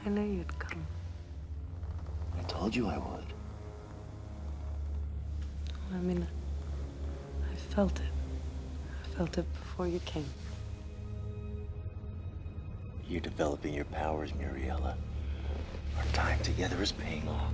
I knew you'd come. I told you I would. I mean, I felt it. I felt it before you came. You're developing your powers, Muriella. Our time together is paying off.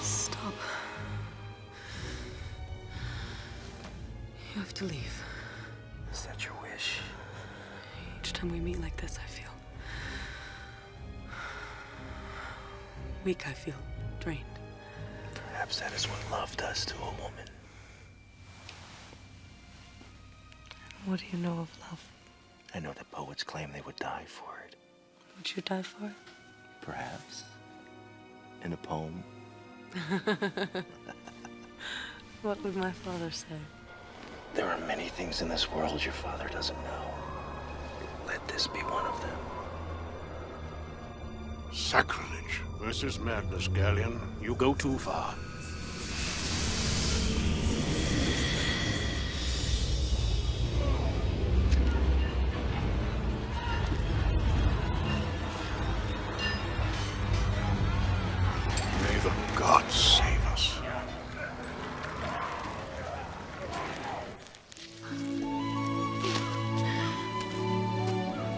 Stop. You have to leave. Is that your wish? Each time we meet like this, I feel weak. I feel drained. Perhaps that is what love does to a woman. What do you know of love? I know that poets claim they would die for it. Would you die for it? Perhaps. In a poem. What would my father say? There are many things in this world your father doesn't know. Let this be one of them. Sacrilege. This is madness, Galleon. You go too far. May the gods save us.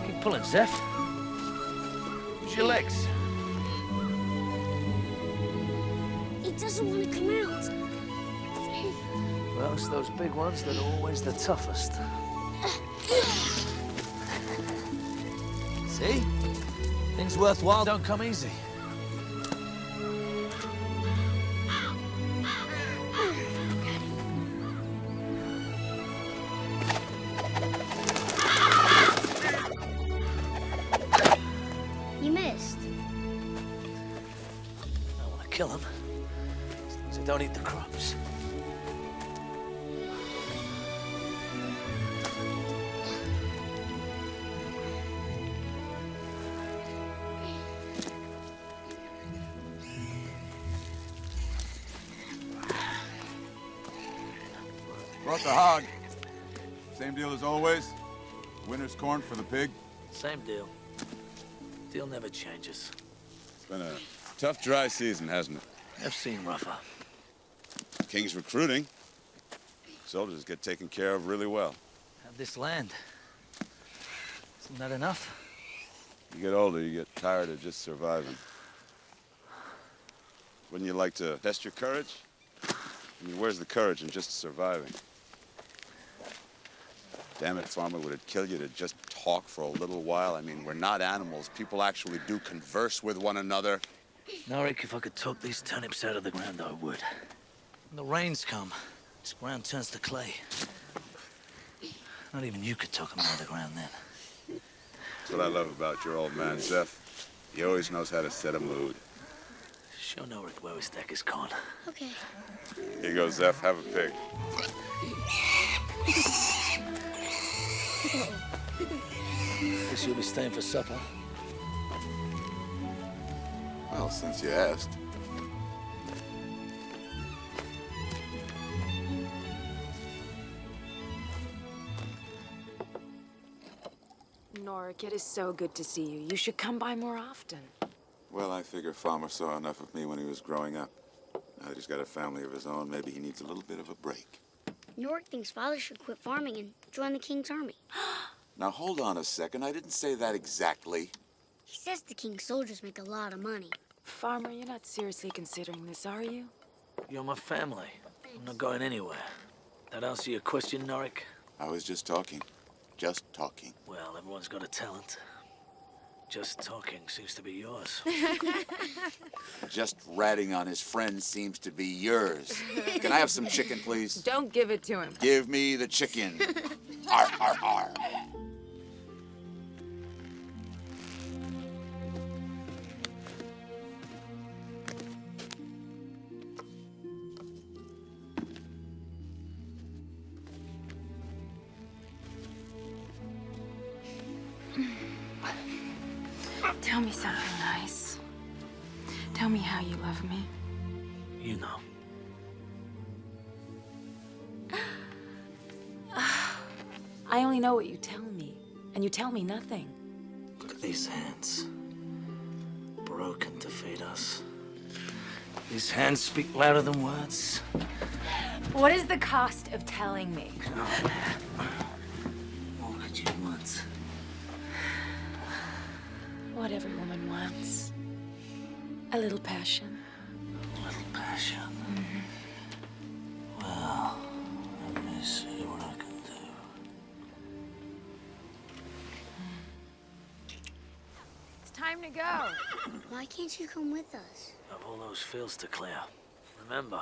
Keep pulling, Zeph. Use your legs. He doesn't want to come out. Well, it's those big ones that are always the toughest. See? Things worthwhile don't come easy. You missed. I want to kill them, so don't eat the crumbs. Brought the hog. Same deal as always. Winter's corn for the pig. Same deal. Deal never changes. It's been a tough, dry season, hasn't it? I've seen rougher. King's recruiting. Soldiers get taken care of really well. Have this land. Isn't that enough? You get older, you get tired of just surviving. Wouldn't you like to test your courage? I mean, where's the courage in just surviving? Damn it, farmer, would it kill you to just talk for a little while? I mean, we're not animals. People actually do converse with one another. Norik, if I could talk these turnips out of the ground, I would. When the rains come, this ground turns to clay. Not even you could talk them out of the ground then. That's what I love about your old man, Zeph. He always knows how to set a mood. Show Norik where his deck is gone. Okay. Here you go, Zeph. Have a pig. Guess you'll be staying for supper. Well, since you asked. Norik, it is so good to see you. You should come by more often. Well, I figure Farmer saw enough of me when he was growing up. Now that he's got a family of his own, maybe he needs a little bit of a break. Norik thinks father should quit farming and join the king's army. Now, hold on a second. I didn't say that exactly. He says the king's soldiers make a lot of money. Farmer, you're not seriously considering this, are you? You're my family. I'm not going anywhere. That answer your question, Norik? I was just talking. Just talking. Well, everyone's got a talent. Just talking seems to be yours. Just ratting on his friends seems to be yours. Can I have some chicken, please? Don't give it to him. Give me the chicken. Arr, arr, arr. Tell me something nice. Tell me how you love me. You know. I only know what you tell me, and you tell me nothing. Look at these hands. Broken to feed us. These hands speak louder than words. What is the cost of telling me? All that you want. What every woman wants. A little passion. A little passion. Well, let me see what I can do. It's time to go. Why can't you come with us? I've all those fields to clear. Remember,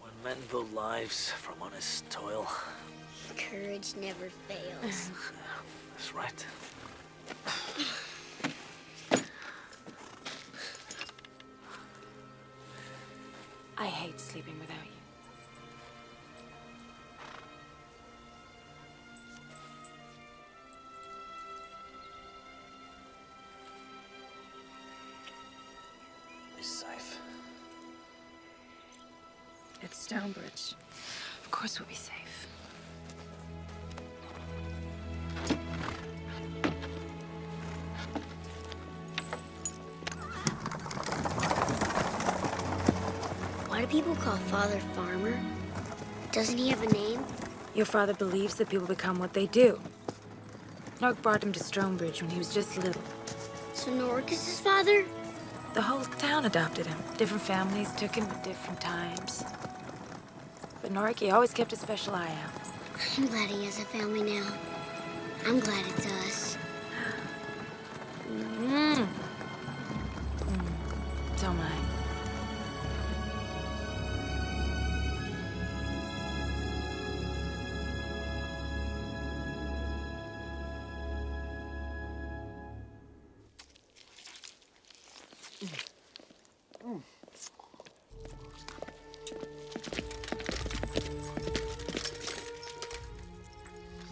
when men build lives from honest toil. Courage never fails. That's right. I hate sleeping without you. Be safe. It's Stonebridge. Of course we'll be safe. Why do people call Father Farmer? Doesn't he have a name? Your father believes that people become what they do. Nork brought him to Stonebridge when he was just little. So Nork is his father? The whole town adopted him. Different families took him at different times. But Nork, he always kept a special eye out. I'm glad he has a family now. I'm glad it's us. So am I.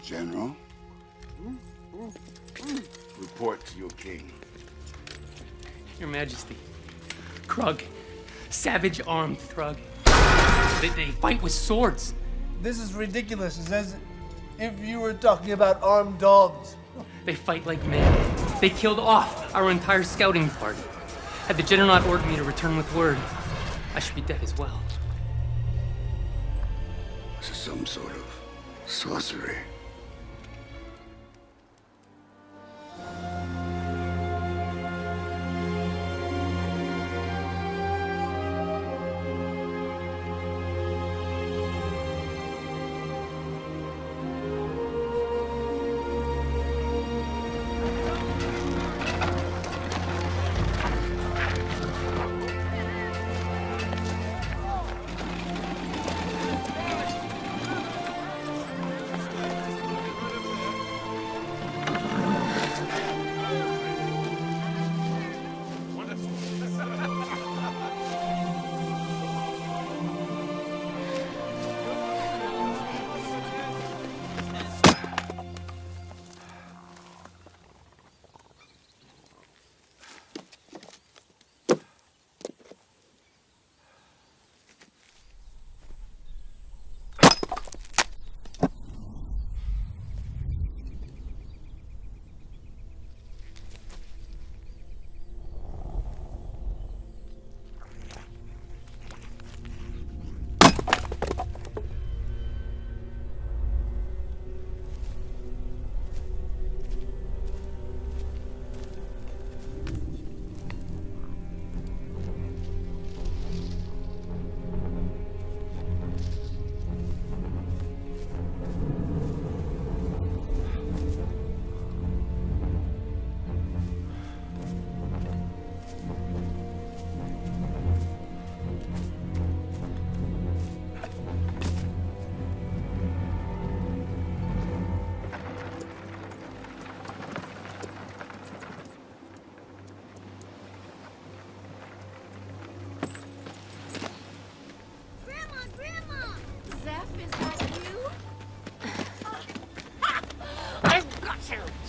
General? Report to your king. Your Majesty. Krug. Savage armed Thrug. They fight with swords. This is ridiculous. It's as if you were talking about armed dogs. They fight like men. They killed off our entire scouting party. Had the general not ordered me to return with word, I should be dead as well. This is some sort of sorcery.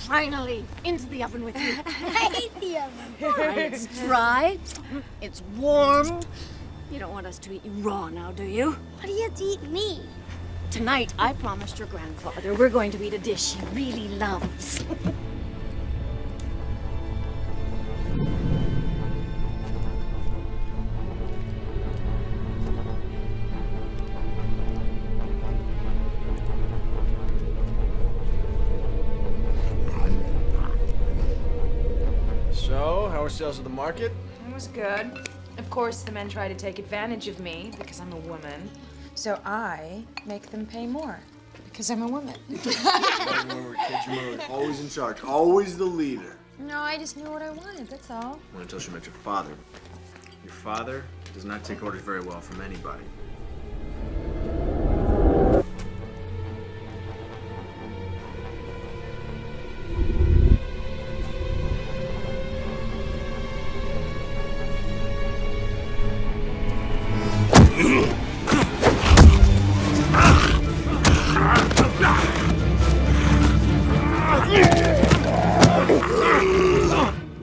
Finally, into the oven with you. I hate the oven. It's dry. It's warm. You don't want us to eat you raw now, do you? Why do you have to eat me? Tonight, I promised your grandfather we're going to eat a dish he really loves. So, how are sales at the market? It was good. Of course, the men try to take advantage of me because I'm a woman. So I make them pay more because I'm a woman. Remember, kids, remember, always in charge, always the leader. No, I just knew what I wanted, that's all. Well, until she met your father. Your father does not take orders very well from anybody.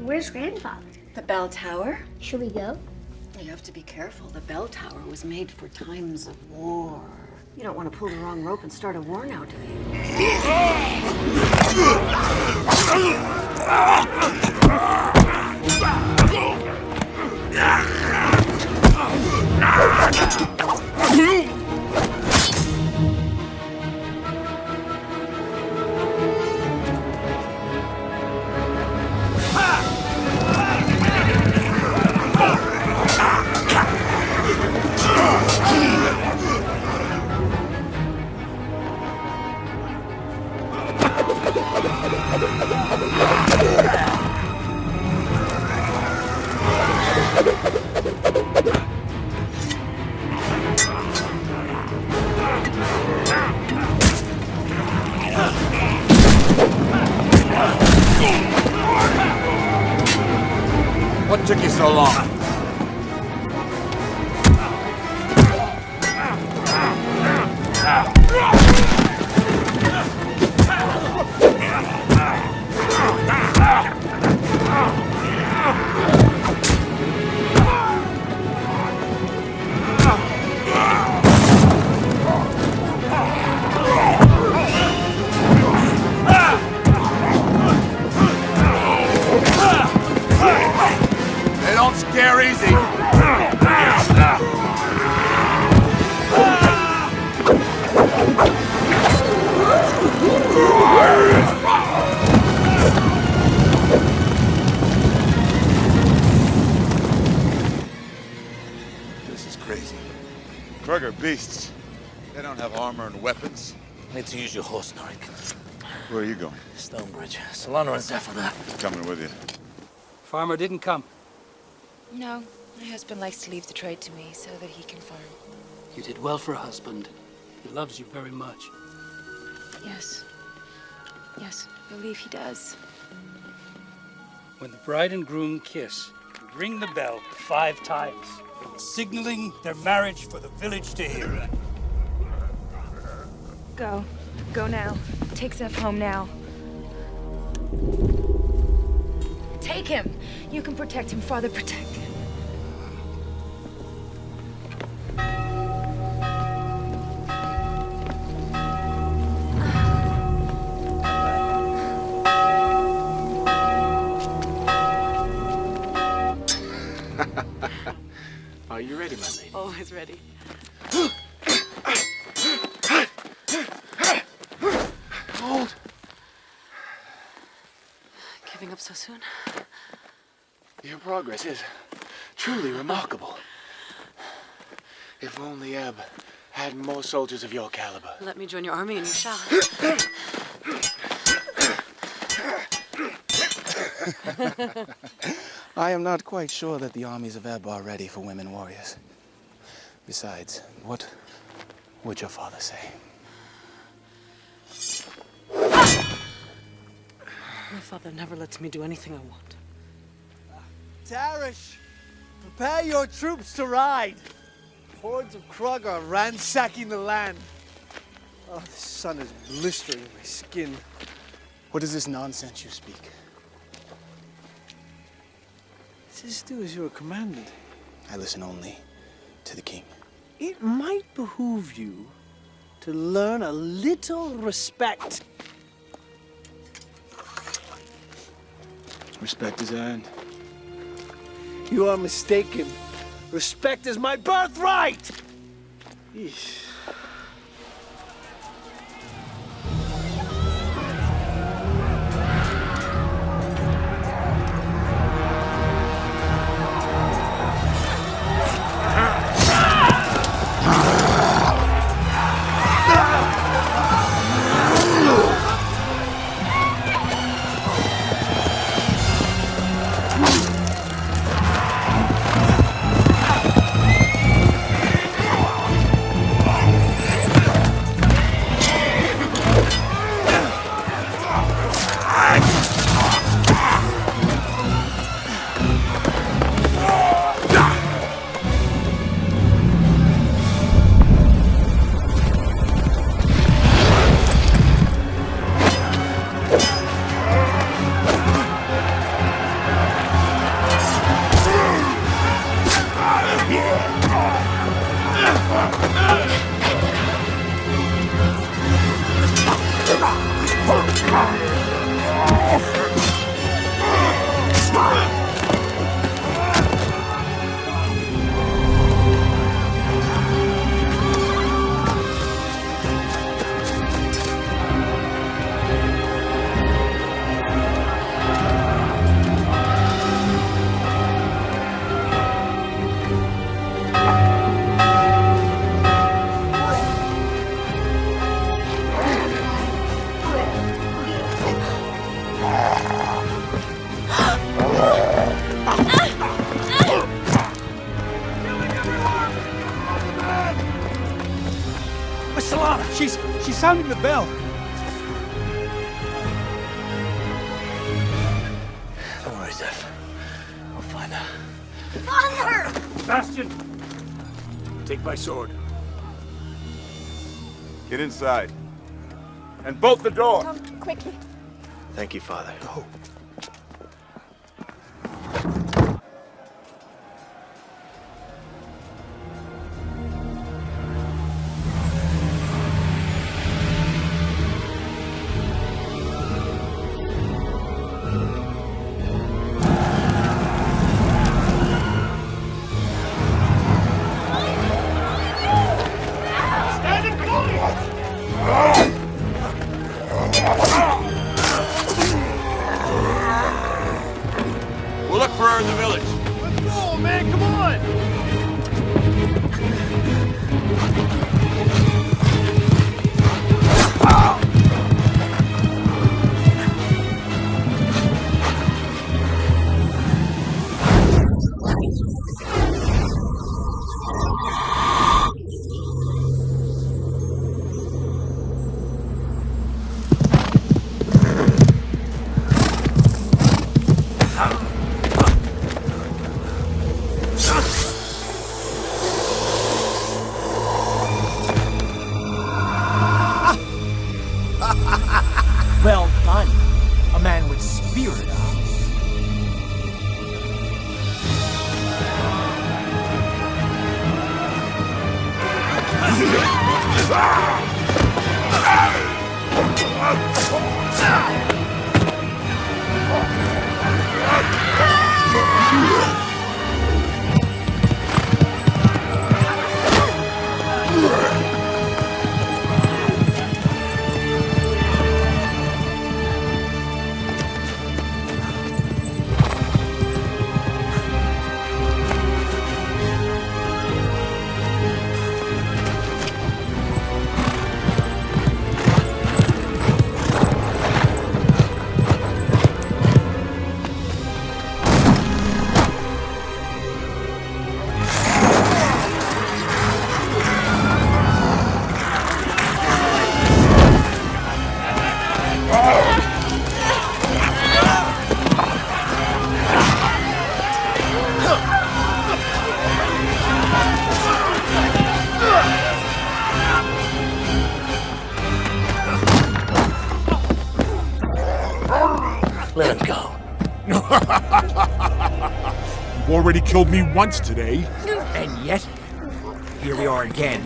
Where's grandfather? The bell tower? Should we go? You have to be careful. The bell tower was made for times of war. You don't want to pull the wrong rope and start a war now, do you? What took you so long? They don't scare easy. This is crazy. Krug are beasts. They don't have armor and weapons. Need to use your horse, Norik. Where are you going? Stonebridge. Solana runs there for that. Coming with you. Farmer didn't come. No, my husband likes to leave the trade to me so that he can farm. You did well for a husband. He loves you very much. Yes. Yes, I believe he does. When the bride and groom kiss, ring the bell 5 times, signaling their marriage for the village to hear. Go. Go now. Take Zeph home now. Take him. You can protect him. Father, protect him. Are you ready, my lady? Always ready. Hold. Giving up so soon? Your progress is truly remarkable. If only Ebb had more soldiers of your caliber. Let me join your army and you shall. I am not quite sure that the armies of Ebb are ready for women warriors. Besides, what would your father say? My father never lets me do anything I want. Tarish, prepare your troops to ride. Hordes of Krug are ransacking the land. Oh, the sun is blistering my skin. What is this nonsense you speak? Just do as you are commanded. I listen only to the king. It might behoove you to learn a little respect. Respect is earned. You are mistaken. Respect is my birthright! Eesh. She's sounding the bell. Don't worry, Zeph. I'll find her. Father! Bastion, take my sword. Get inside. And bolt the door. Come, quickly. Thank you, Father. Go. We'll look for her in the village. Let's go, man, come on! Well done. A man with spirit. already killed me once today. And yet, here we are again.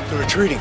They're retreating.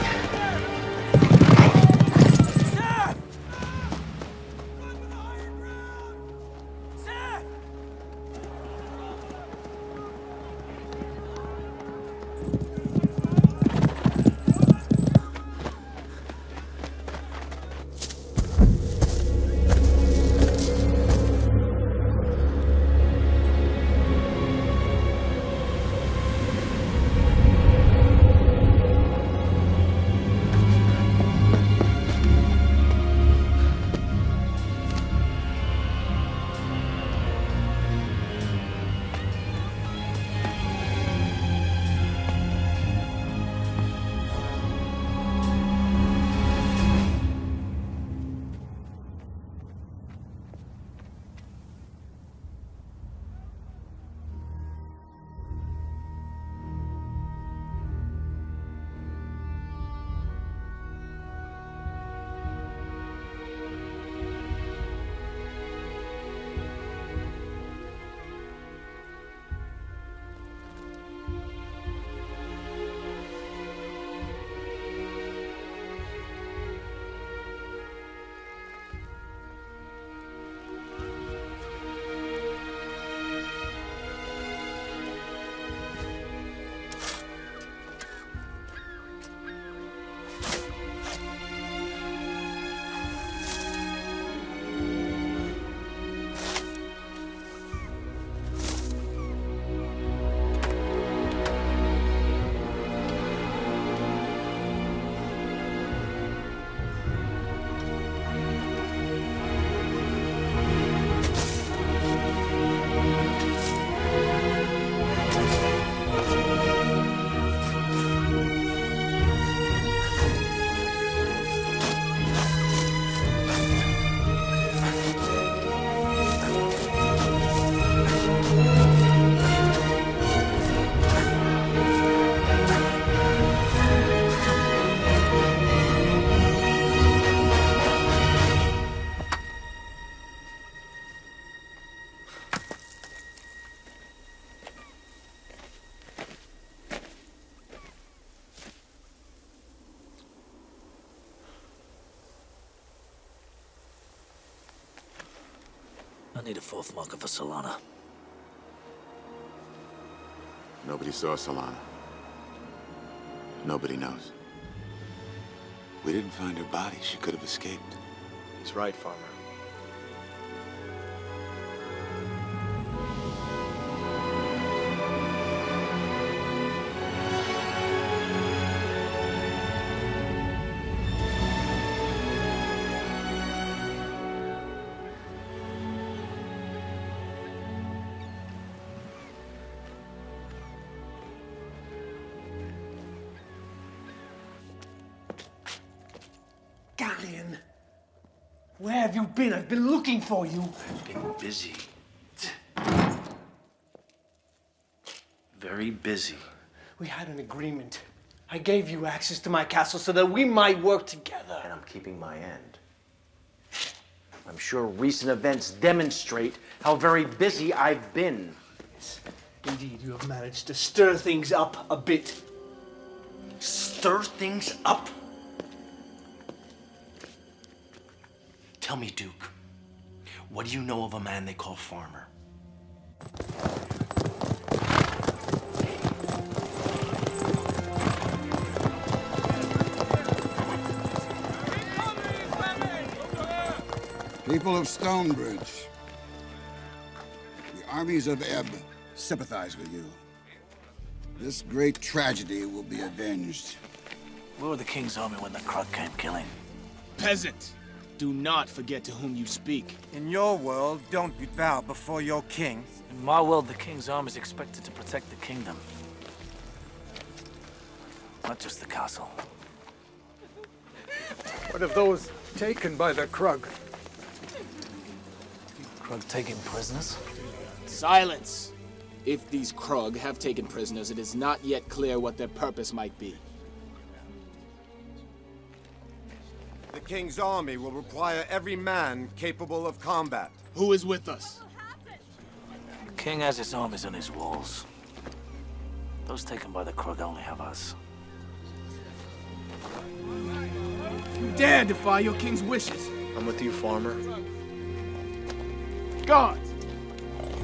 I need a fourth marker for Solana. Nobody saw Solana. Nobody knows. We didn't find her body. She could have escaped. He's right, Farmer. Galleon, Where have you been? I've been looking for you. I've been busy. Very busy. We had an agreement. I gave you access to my castle so that we might work together. And I'm keeping my end. I'm sure recent events demonstrate how very busy I've been. Yes, indeed, you have managed to stir things up a bit. Stir things up? Tell me, Duke, what do you know of a man they call Farmer? People of Stonebridge, the armies of Ebb sympathize with you. This great tragedy will be avenged. Where were the king's army when the Krug came killing? Peasant, do not forget to whom you speak. In your world, don't you bow before your king. In my world, the king's army is expected to protect the kingdom. Not just the castle. What of those taken by the Krug? Krug taking prisoners? Silence! If these Krug have taken prisoners, it is not yet clear what their purpose might be. The king's army will require every man capable of combat. Who is with us? The king has his armies on his walls. Those taken by the Krug only have us. You dare defy your king's wishes. I'm with you, Farmer. Guard!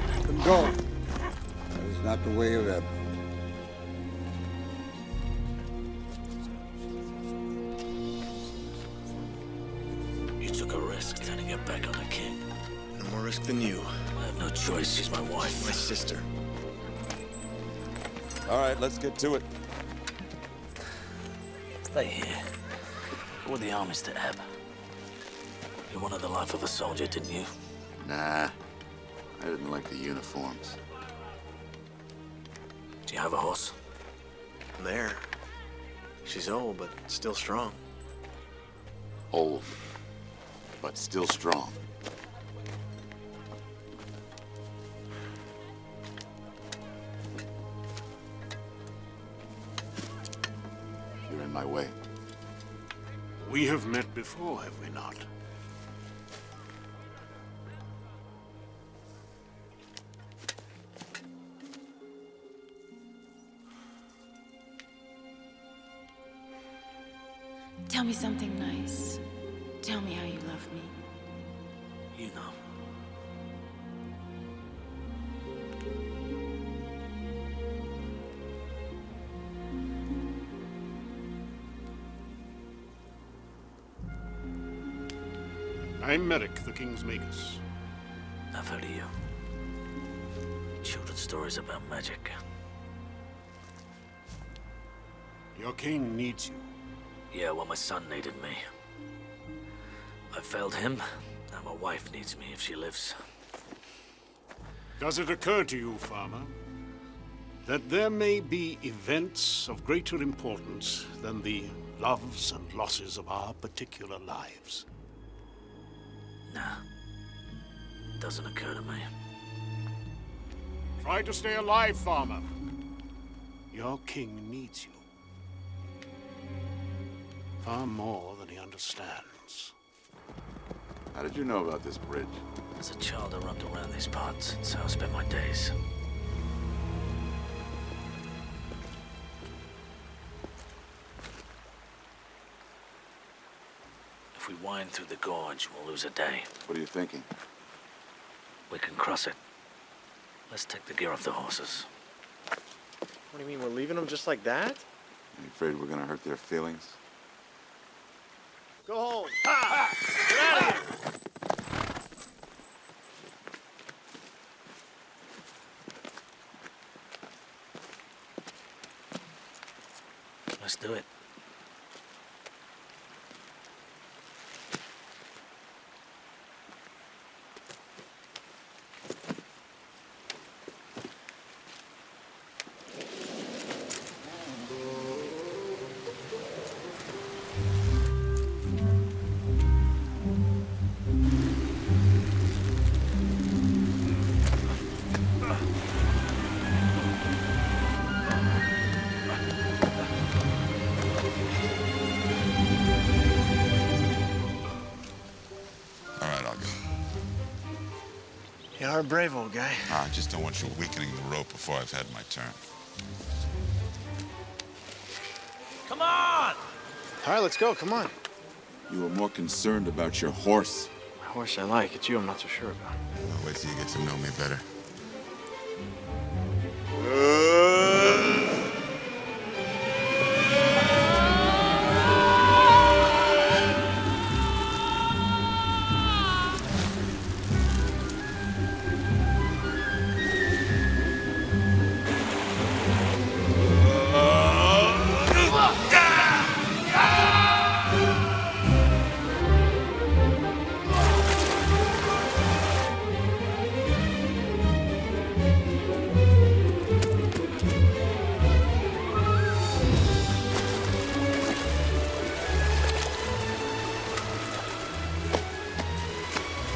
Let them go. That is not the way of Ebb. You took a risk turning your back on the king. No more risk than you. I have no choice. She's my wife. My sister. All right, let's get to it. Stay here. Go with the armies to Ebb. You wanted the life of a soldier, didn't you? Nah, I didn't like the uniforms. Do you have a horse? There. She's old, but still strong. Old, but still strong. You're in my way. We have met before, have we not? Tell me something nice. Tell me how you love me. You know. I'm Merrick, the King's Magus. I've heard of you. Children's stories about magic. Your king needs you. Yeah, well, my son needed me. I failed him. Now my wife needs me if she lives. Does it occur to you, Farmer, that there may be events of greater importance than the loves and losses of our particular lives? Nah. Doesn't occur to me. Try to stay alive, Farmer. Your king needs you. Far more than he understands. How did you know about this bridge? As a child, I roamed around these parts. It's how I spent my days. If we wind through the gorge, we'll lose a day. What are you thinking? We can cross it. Let's take the gear off the horses. What do you mean, we're leaving them just like that? Are you afraid we're gonna hurt their feelings? Go home. Ha! Get out of here! Let's do it. You're a brave old guy. I just don't want you weakening the rope before I've had my turn. Come on! All right, let's go. Come on. You were more concerned about your horse. My horse I like. It's you I'm not so sure about. I'll wait till you get to know me better.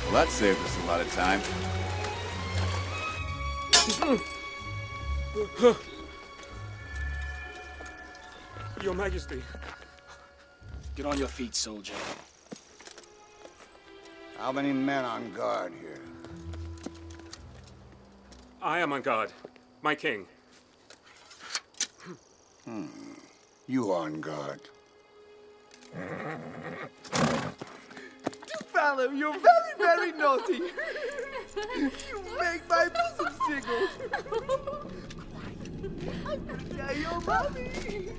Well, that saved us a lot of time. Your Majesty. Get on your feet, soldier. How many men on guard here? I am on guard. My king. You on guard. Fellow, you're very, very naughty. You make my bosom jiggle. Yeah, your mommy.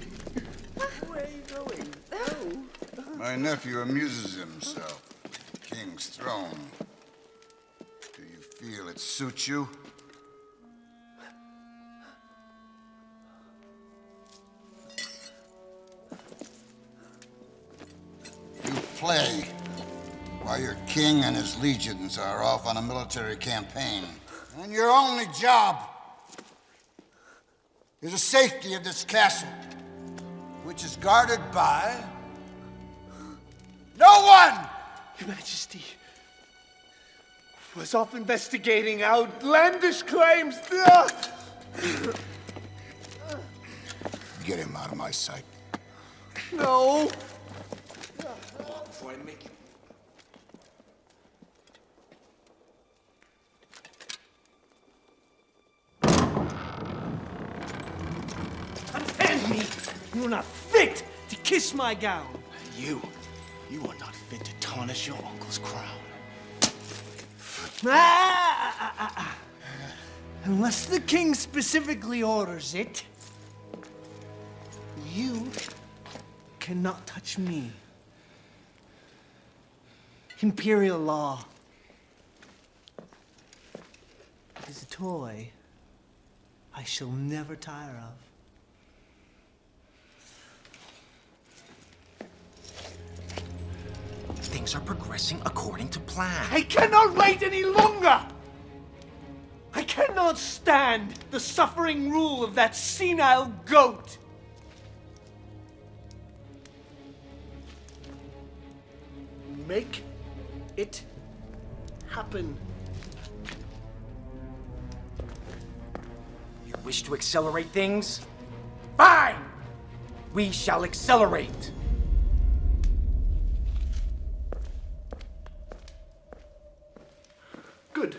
Where are you going? Oh. My nephew amuses himself with the king's throne. Do you feel it suits you? You play while your king and his legions are off on a military campaign. And your only job is the safety of this castle, which is guarded by no one! Your Majesty was off investigating outlandish claims. Get him out of my sight. No. Walk before I make you. Unhand me! You are not fit to kiss my gown. You are not fit to tarnish your uncle's crown. Unless the king specifically orders it, you cannot touch me. Imperial law is a toy I shall never tire of. Things are progressing according to plan. I cannot wait any longer! I cannot stand the suffering rule of that senile goat! Make it happen. You wish to accelerate things? Fine! We shall accelerate. Good.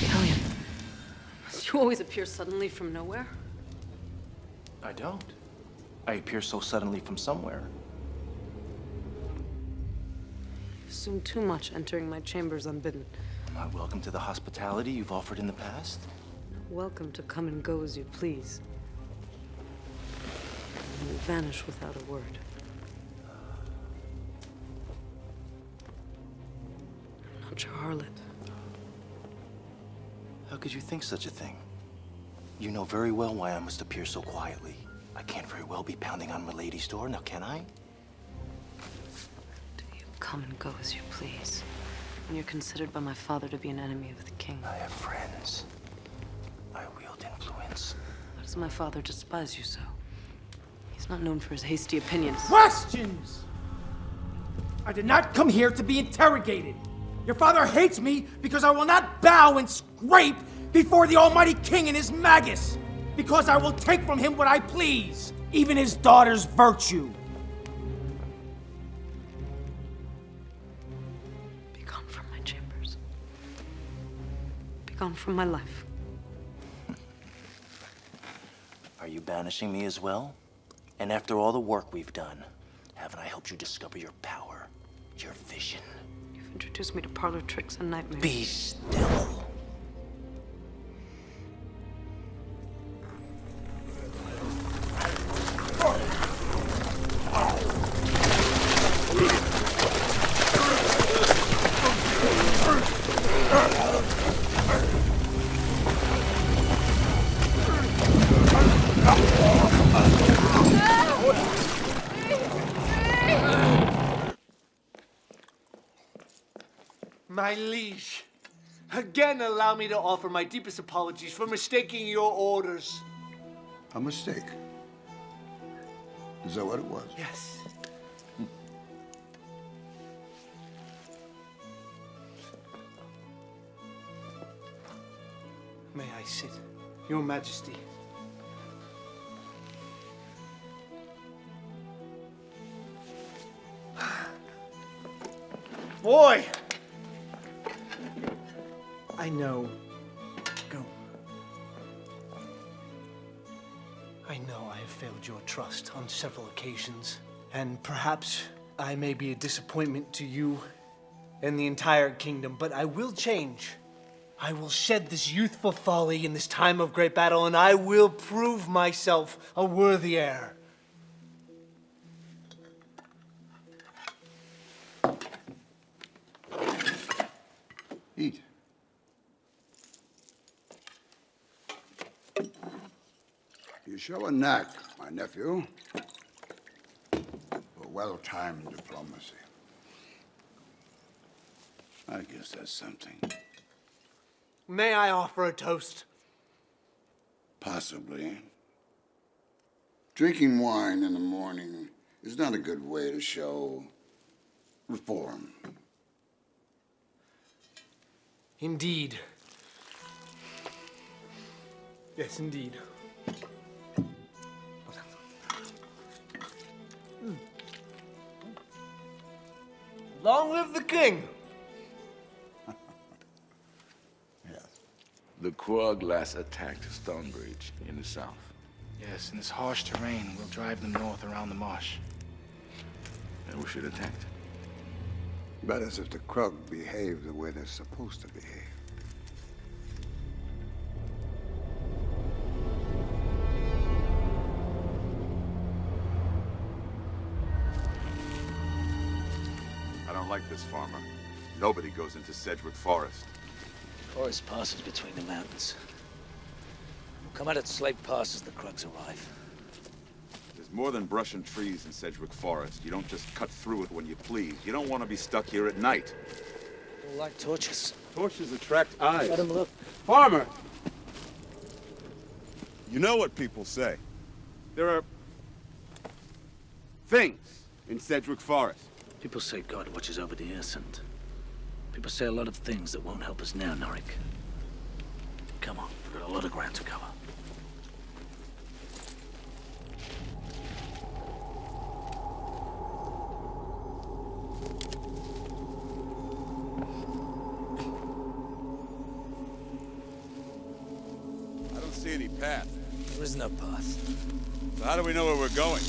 Italian, must you always appear suddenly from nowhere? I don't. I appear so suddenly from somewhere. You assume too much entering my chambers unbidden. Am I welcome to the hospitality you've offered in the past? Welcome to come and go as you please. And you vanish without a word. I'm not your harlot. How could you think such a thing? You know very well why I must appear so quietly. I can't very well be pounding on Milady's door, now can I? Come and go as you please. When you're considered by my father to be an enemy of the king. I have friends. I wield influence. Why does my father despise you so? He's not known for his hasty opinions. Questions! I did not come here to be interrogated. Your father hates me because I will not bow and scrape before the Almighty King and his magus. Because I will take from him what I please, even his daughter's virtue. Be gone from my chambers. Be gone from my life. Are you banishing me as well? And after all the work we've done, haven't I helped you discover your power, your vision? You've introduced me to parlor tricks and nightmares. Be still. My liege, again allow me to offer my deepest apologies for mistaking your orders. A mistake. Is that what it was? Yes. May I sit, Your Majesty? Boy! I know. Go. I know I have failed your trust on several occasions, and perhaps I may be a disappointment to you and the entire kingdom, but I will change. I will shed this youthful folly in this time of great battle, and I will prove myself a worthy heir. Eat. You show a knack, my nephew, for well-timed diplomacy. I guess that's something. May I offer a toast? Possibly. Drinking wine in the morning is not a good way to show reform. Indeed. Yes, indeed. Long live the king! The Krug last attacked Stonebridge in the south. Yes, in this harsh terrain, we'll drive them north around the marsh. And we should attack. But as if the Krug behave the way they're supposed to behave. I don't like this, farmer. Nobody goes into Sedgwick Forest. Forest passes between the mountains. We'll come out at Slate Pass as the Krugs arrive. There's more than brush and trees in Sedgwick Forest. You don't just cut through it when you please. You don't want to be stuck here at night. All like torches. Torches attract eyes. Let 'em look. Farmer! You know what people say. There are things in Sedgwick Forest. People say God watches over the innocent. People say a lot of things that won't help us now, Norik. Come on, we've got a lot of ground to cover. I don't see any path. There is no path. So how do we know where we're going?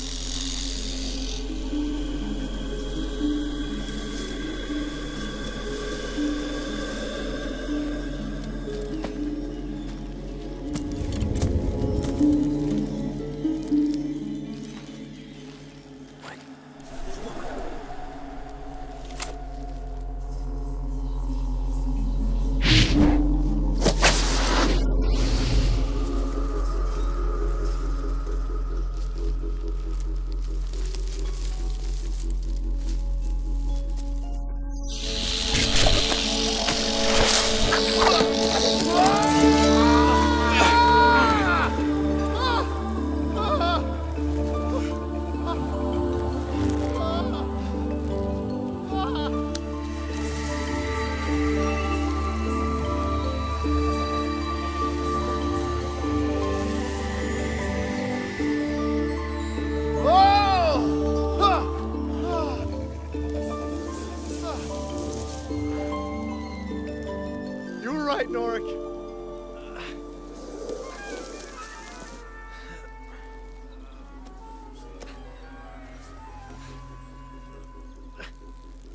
right, Norik.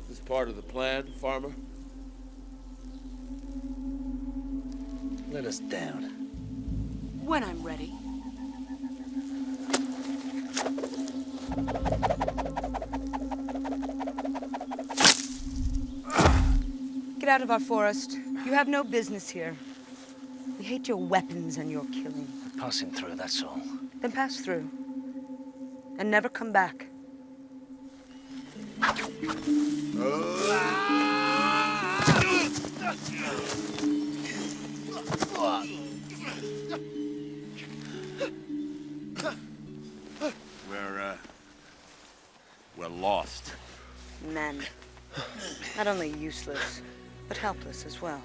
This part of the plan, farmer? Let us down. When I'm ready. Get out of our forest. You have no business here. We hate your weapons and your killing. Passing through, that's all. Then pass through. And never come back. We're lost. Men. Not only useless, but helpless as well.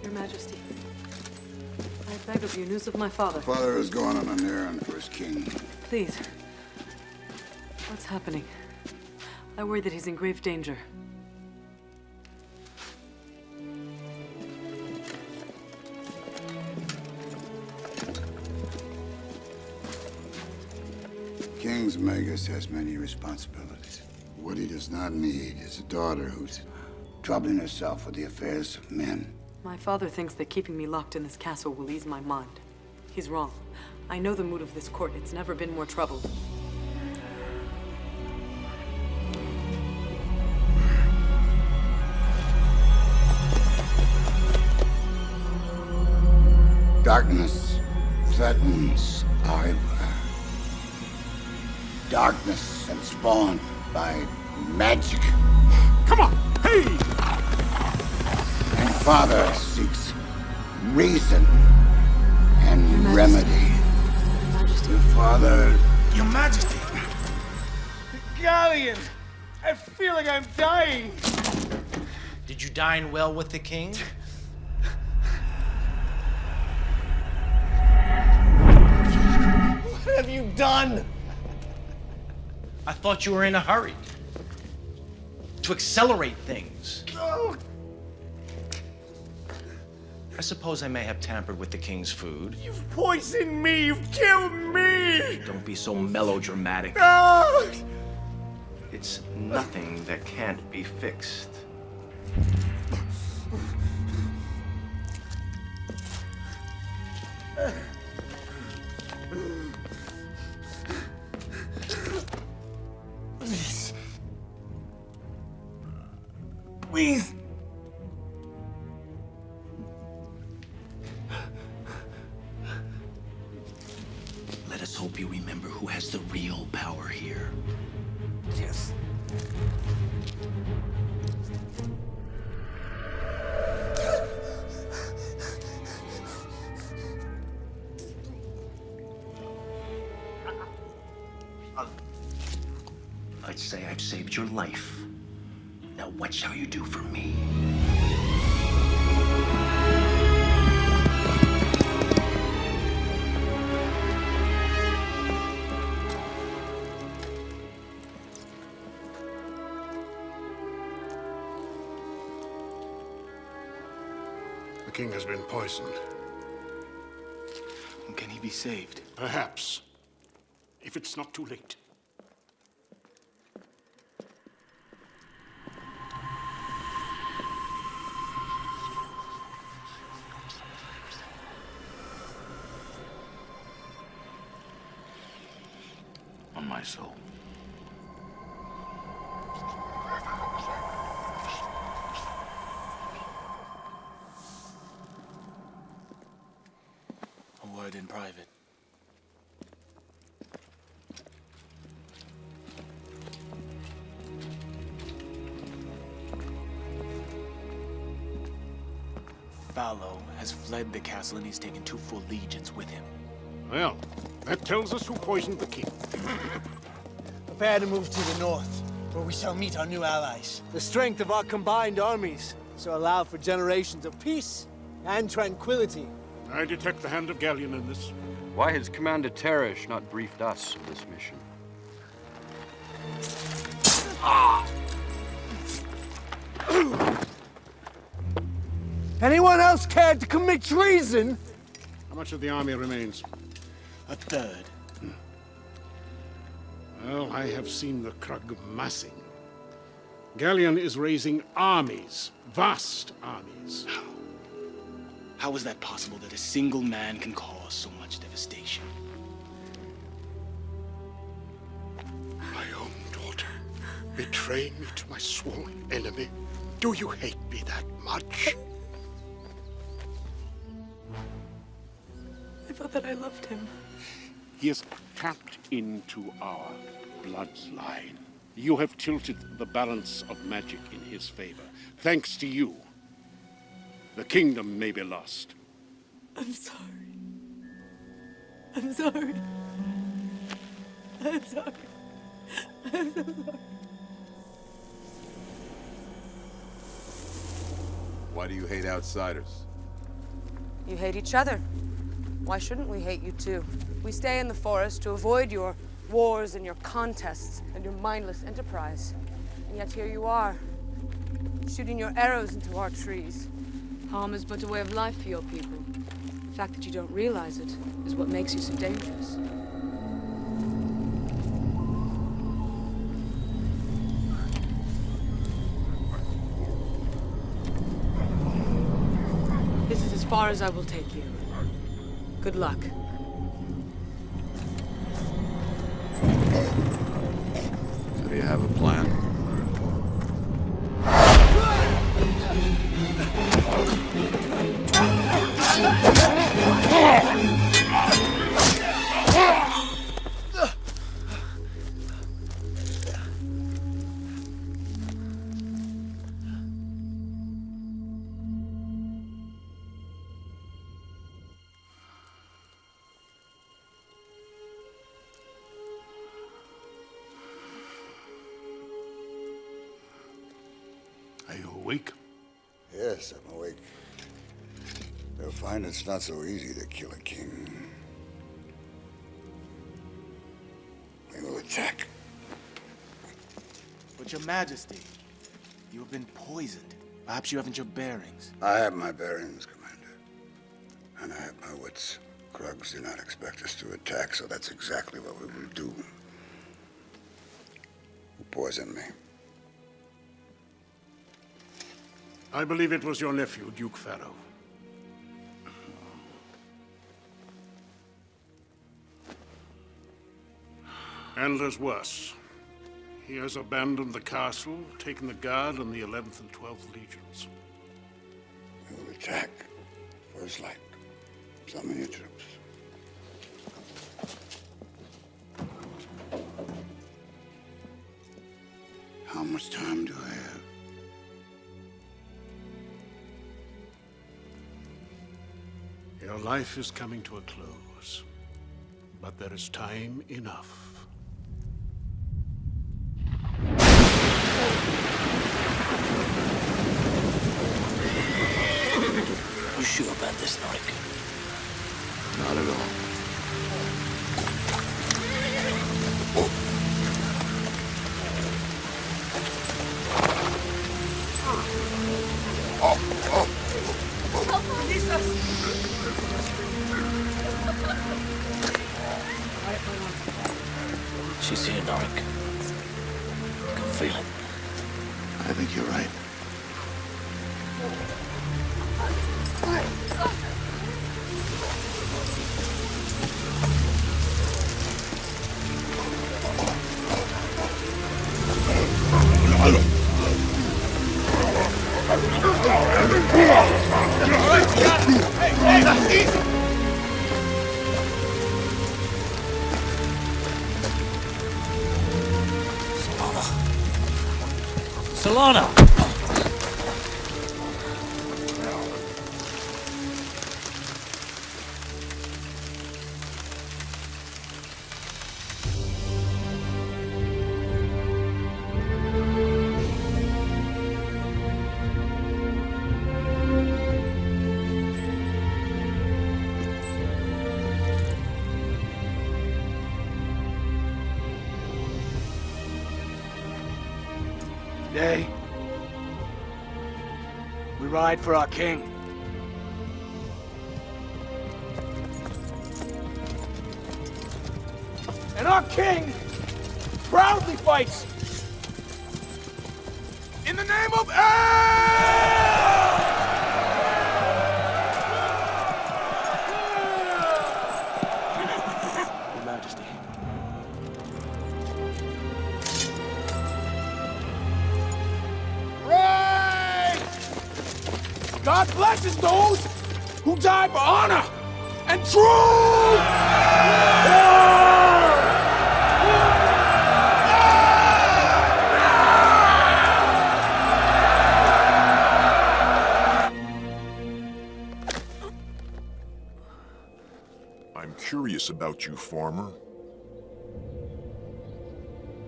Your Majesty, I beg of you news of my father. Father is going on an errand for his king. Please. What's happening? I worry that he's in grave danger. King's Magus has many responsibilities. What he does not need is a daughter who's troubling herself with the affairs of men. My father thinks that keeping me locked in this castle will ease my mind. He's wrong. I know the mood of this court. It's never been more troubled. Darkness threatens our empire. Darkness and spawned by magic. Come on! Hey! And Father seeks reason and remedy. The Father... Your Majesty! Galleon! I feel like I'm dying! Did you dine well with the king? What have you done? I thought you were in a hurry. To accelerate things. No! I suppose I may have tampered with the king's food. You've poisoned me! You've killed me! Don't be so melodramatic. No! It's nothing that can't be fixed. Please. Please. Let us hope you remember who has the real power here. Yes. I'd say I've saved your life. Now what shall you do for me? The king has been poisoned. Can he be saved? Perhaps. If it's not too late. On my soul. A word in private. Fallow has fled the castle and he's taken 2 full legions with him. Well, that tells us who poisoned the king. Prepare to move to the north, where we shall meet our new allies. The strength of our combined armies shall allow for generations of peace and tranquility. I detect the hand of Galleon in this. Why has Commander Teresh not briefed us of this mission? Anyone else cared to commit treason? How much of the army remains? A third. Well, I have seen the Krug massing. Galleon is raising armies, vast armies. How is that possible that a single man can cause so much devastation? My own daughter betraying me to my sworn enemy. Do you hate me that much? I thought that I loved him. He has tapped into our bloodline. You have tilted the balance of magic in his favor. Thanks to you, the kingdom may be lost. I'm sorry. I'm sorry. I'm sorry. I'm so sorry. Why do you hate outsiders? You hate each other. Why shouldn't we hate you too? We stay in the forest to avoid your wars and your contests and your mindless enterprise. And yet here you are, shooting your arrows into our trees. Harm is but a way of life for your people. The fact that you don't realize it is what makes you so dangerous. This is as far as I will take you. Good luck. So do you have a plan? Are you awake? Yes, I'm awake. They'll find it's not so easy to kill a king. We will attack. But your majesty, you have been poisoned. Perhaps you haven't your bearings. I have my bearings, Commander. And I have my wits. Krugs do not expect us to attack, so that's exactly what we will do. Who poisoned me? I believe it was your nephew, Duke Pharaoh. And there's worse. He has abandoned the castle, taken the guard and the 11th and 12th legions. We will attack. First light. Summon your troops. How much time do I have? Your life is coming to a close, but there is time enough. You sure about this, Norik? Not at all. She's here, Norik. I can feel it. I think you're right. Solana! Today, we ride for our king. our king proudly fights in the name of Your Majesty. Right! God blesses those who die for honor and truth! I'm curious about you, farmer.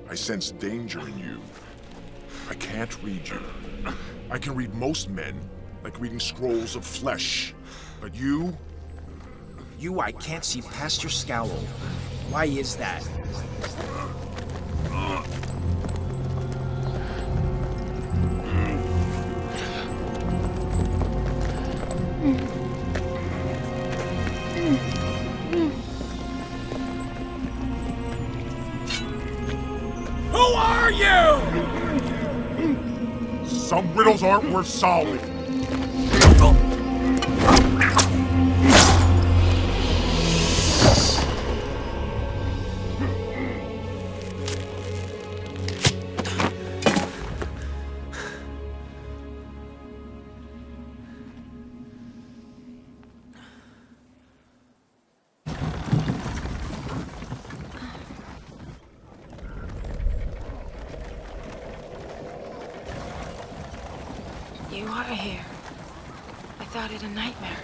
I sense danger in you. I can't read you. I can read most men, like reading scrolls of flesh. But you? You, I can't see past your scowl. Why is that? Who are you? Some riddles aren't worth solving. You are here. I thought it a nightmare.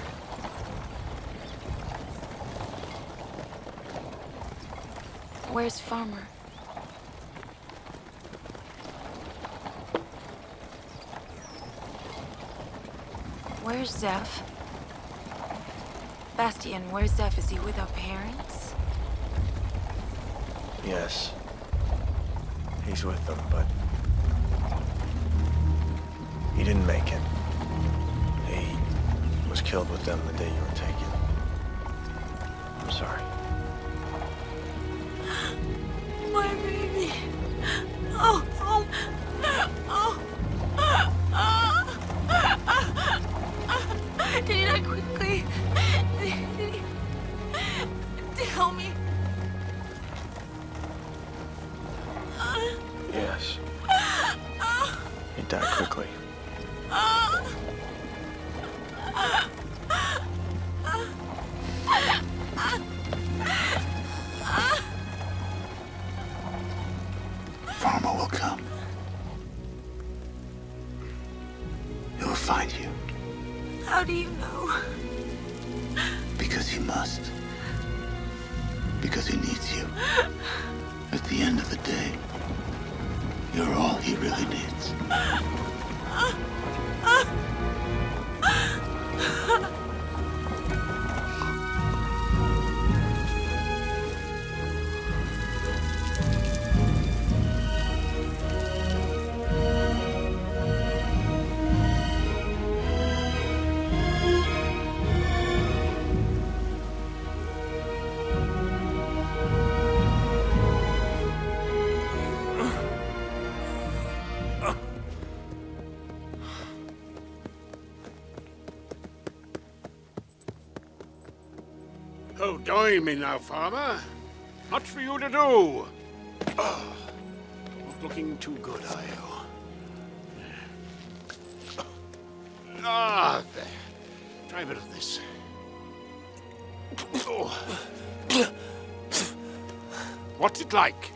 Where's Farmer? Where's Zeph? Bastian, where's Zeph? Is he with our parents? Yes. He's with them, but he didn't make it. He was killed with them the day you were taken. I'm sorry. My baby. Oh, oh, oh. Did he die quickly? Tell me. Yes. He died quickly. Farmer will come. He will find you. How do you know? Because he must. Because he needs you. At the end of the day, you're all he really needs. Oh, join me now, farmer. Much for you to do. Oh, not looking too good, are you? Ah, there. Try a bit of this. Oh. What's it like?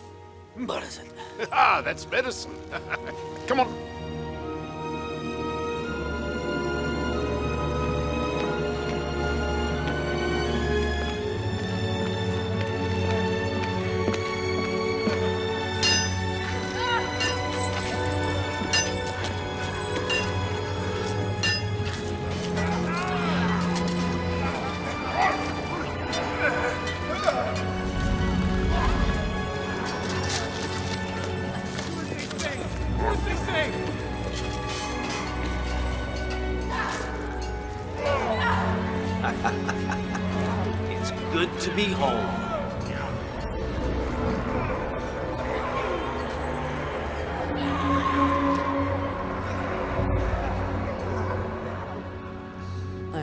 Medicine. Ah, that's medicine. Come on. It's good to be home.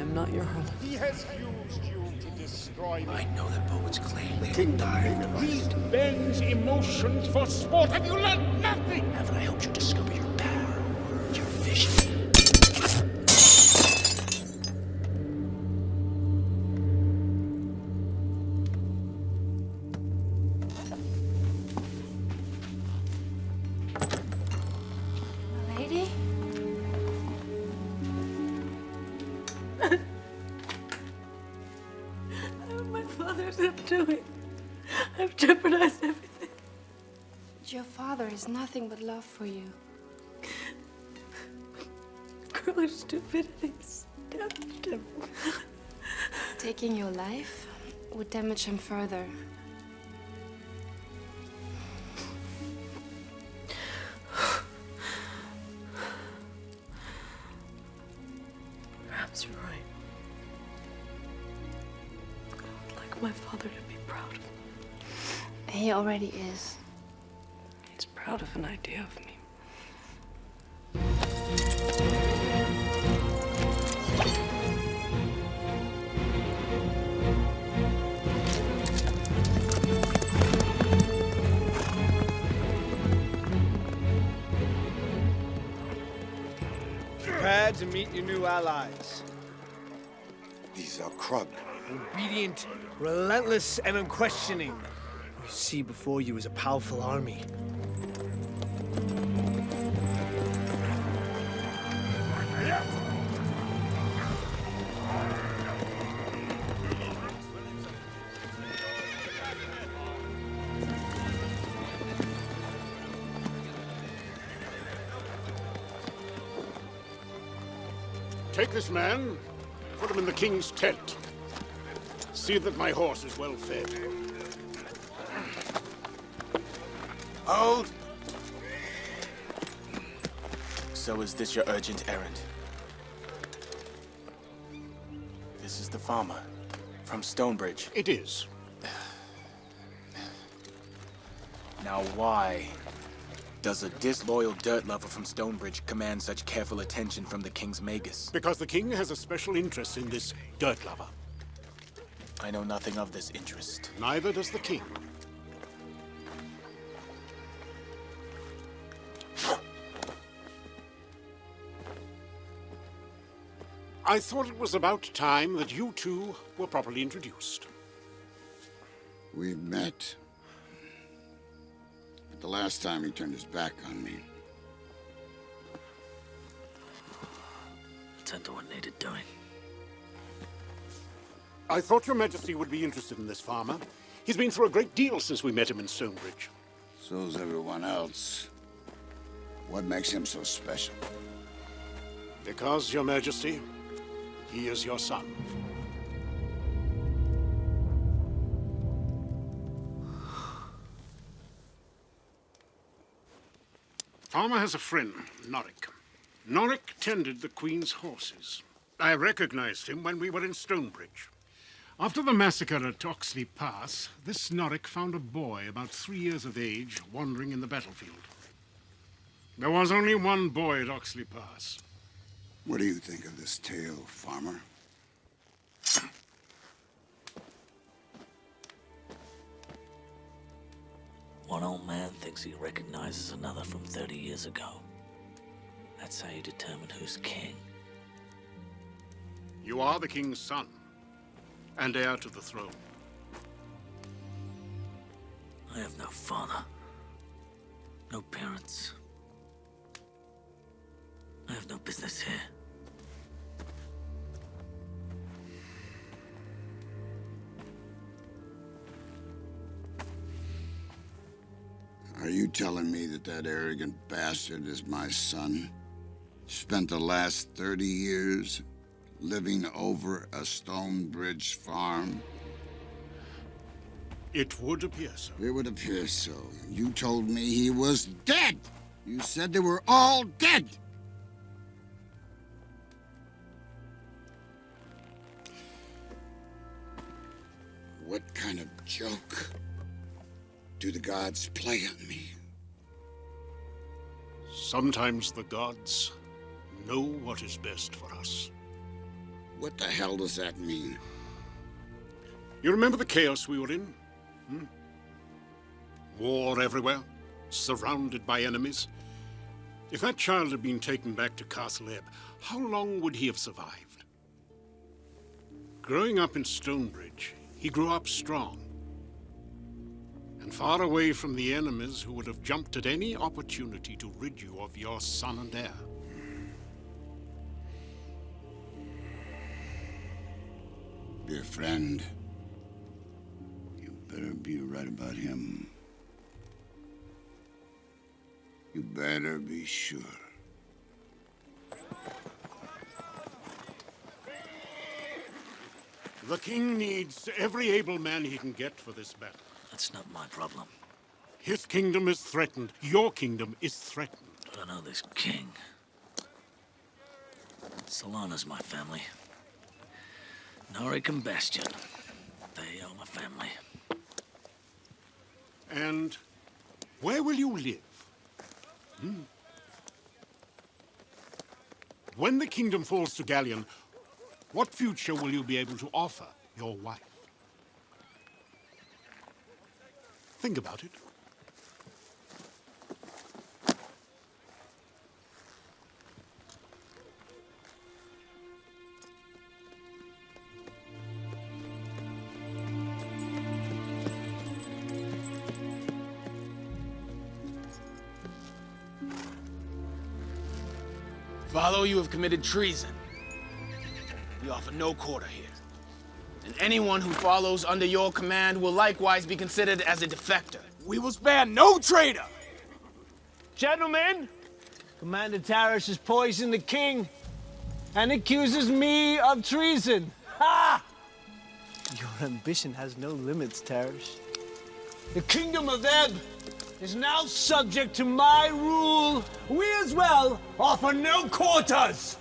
I'm not your home. He has used you to destroy me. I know that poets claim they King die. He bends emotions for sport. Have you learned nothing? Haven't I helped you discover your power, your vision? Lady? My father's up doing. I've jeopardized everything. Your father is nothing but love for you. Girlish stupidity damaged him. Taking your life would damage him further. Perhaps you're right. I would like my father to be proud of me. He already is. He's proud of an idea of me. Prepare to meet your new allies. These are Krug. Obedient, relentless, and unquestioning. You see before you is a powerful army. Take this man, put him in the king's tent. See that my horse is well fed. Hold! So is this your urgent errand? This is the farmer from Stonebridge. It is. Now why does a disloyal dirt lover from Stonebridge command such careful attention from the king's magus? Because the king has a special interest in this dirt lover. I know nothing of this interest. Neither does the king. I thought it was about time that you two were properly introduced. We've met. But the last time he turned his back on me. Attend to what needed doing. I thought your majesty would be interested in this farmer. He's been through a great deal since we met him in Stonebridge. So's everyone else. What makes him so special? Because, your majesty, he is your son. Farmer has a friend, Norik. Norik tended the Queen's horses. I recognized him when we were in Stonebridge. After the massacre at Oxley Pass, this Norik found a boy about 3 years of age wandering in the battlefield. There was only one boy at Oxley Pass. What do you think of this tale, farmer? One old man thinks he recognizes another from 30 years ago. That's how you determine who's king. You are the king's son, and heir to the throne. I have no father, no parents. I have no business here. Are you telling me that that arrogant bastard is my son? Spent the last 30 years living over a Stonebridge farm? It would appear so. It would appear so. You told me he was dead! You said they were all dead! What kind of joke do the gods play on me? Sometimes the gods know what is best for us. What the hell does that mean? You remember the chaos we were in? Hmm? War everywhere, surrounded by enemies. If that child had been taken back to Castle Ebb, how long would he have survived? Growing up in Stonebridge, he grew up strong and far away from the enemies who would have jumped at any opportunity to rid you of your son and heir. Dear friend, you better be right about him. You better be sure. The king needs every able man he can get for this battle. That's not my problem. His kingdom is threatened. Your kingdom is threatened. I don't know this king. Solana's my family. Norik and Bastion. They are my family. And where will you live? When the kingdom falls to Galleon, what future will you be able to offer your wife? Think about it. Follow, you have committed treason. We offer no quarter here. And anyone who follows under your command will likewise be considered as a defector. We will spare no traitor! Gentlemen, Commander Tarish has poisoned the king and accuses me of treason. Ha! Your ambition has no limits, Tarish. The kingdom of Ebb is now subject to my rule. We as well offer no quarters.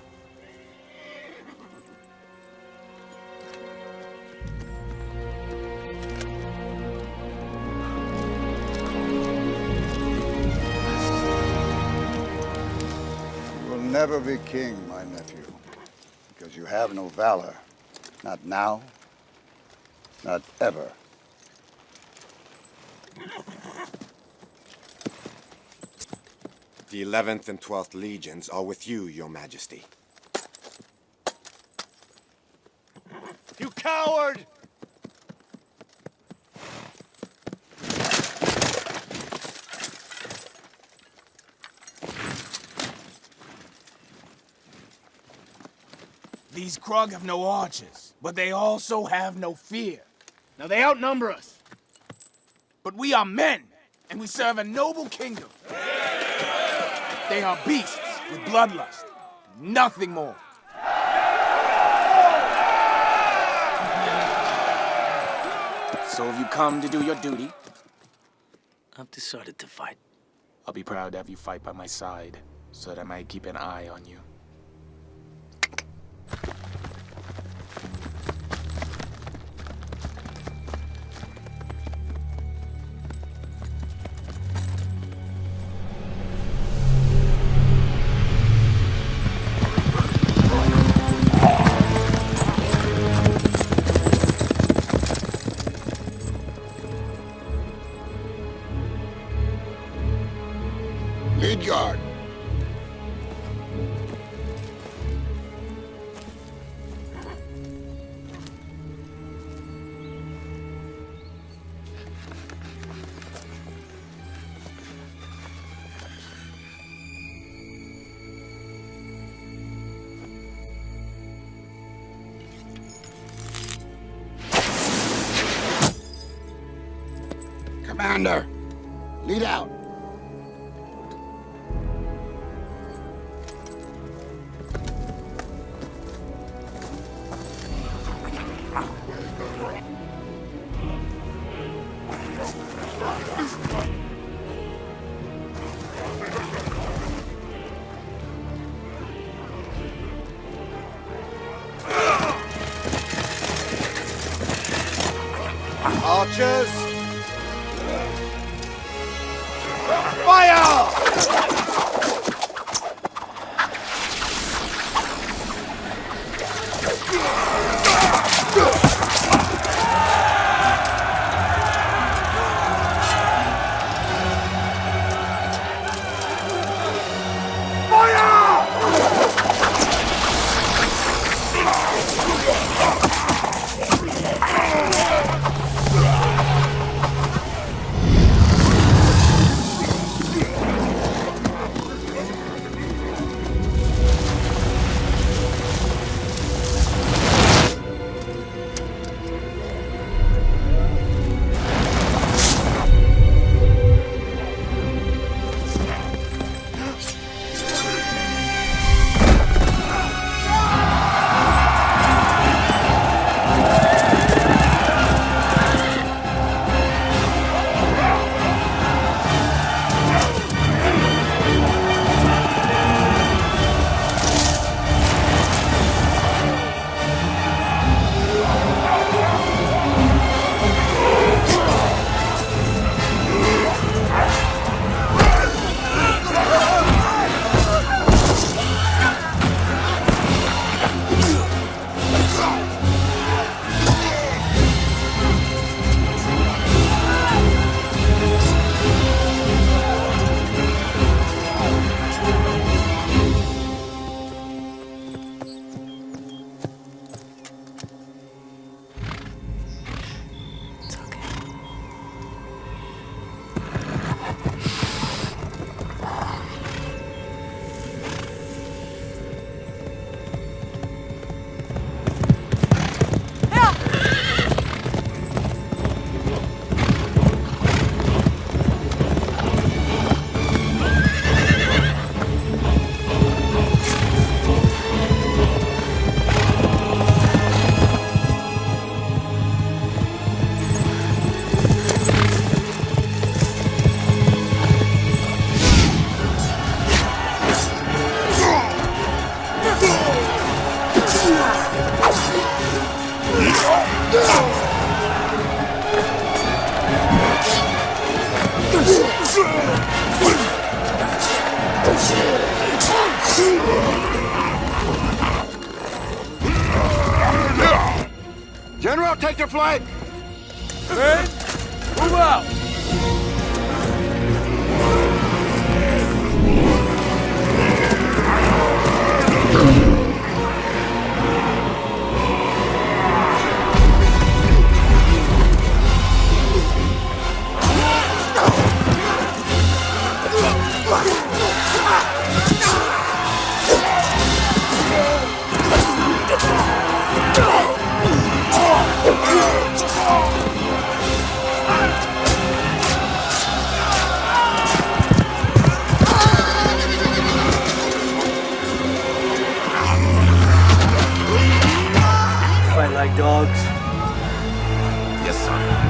You will never be king, my nephew, because you have no valor. Not now, not ever. The 11th and 12th Legions are with you, Your Majesty. You coward! These Krug have no archers, but they also have no fear. Now they outnumber us. But we are men, and we serve a noble kingdom. They are beasts with bloodlust, nothing more. So have you come to do your duty? I've decided to fight. I'll be proud to have you fight by my side, so that I might keep an eye on you. Lead guard. Commander, lead out. Archers! Fire! General, take your flight! Men, move out! Fight like dogs. Yes, sir.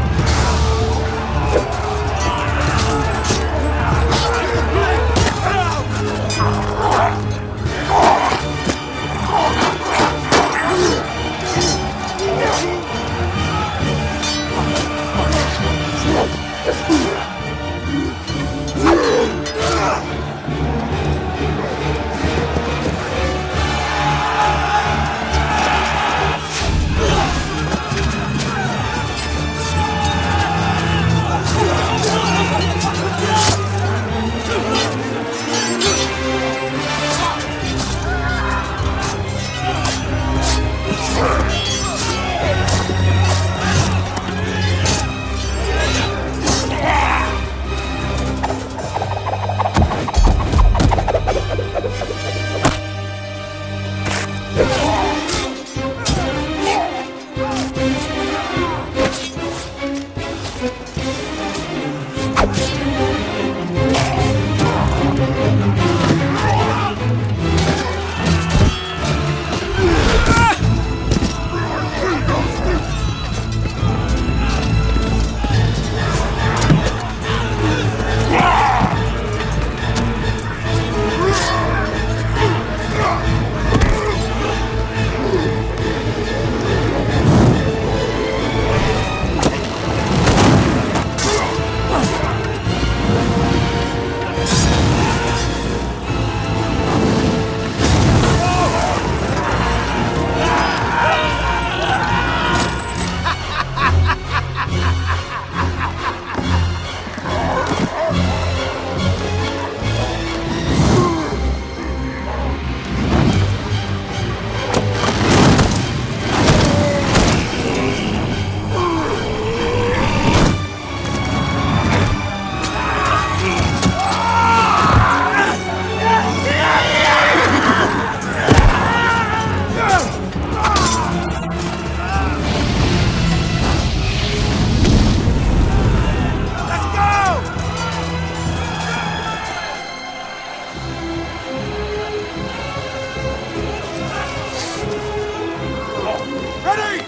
Ready!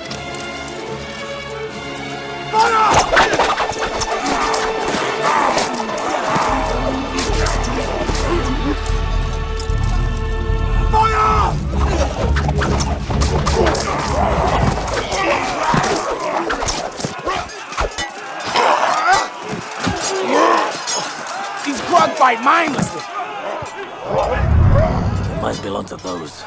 Fire! These grog fight mindlessly. It might belong to those.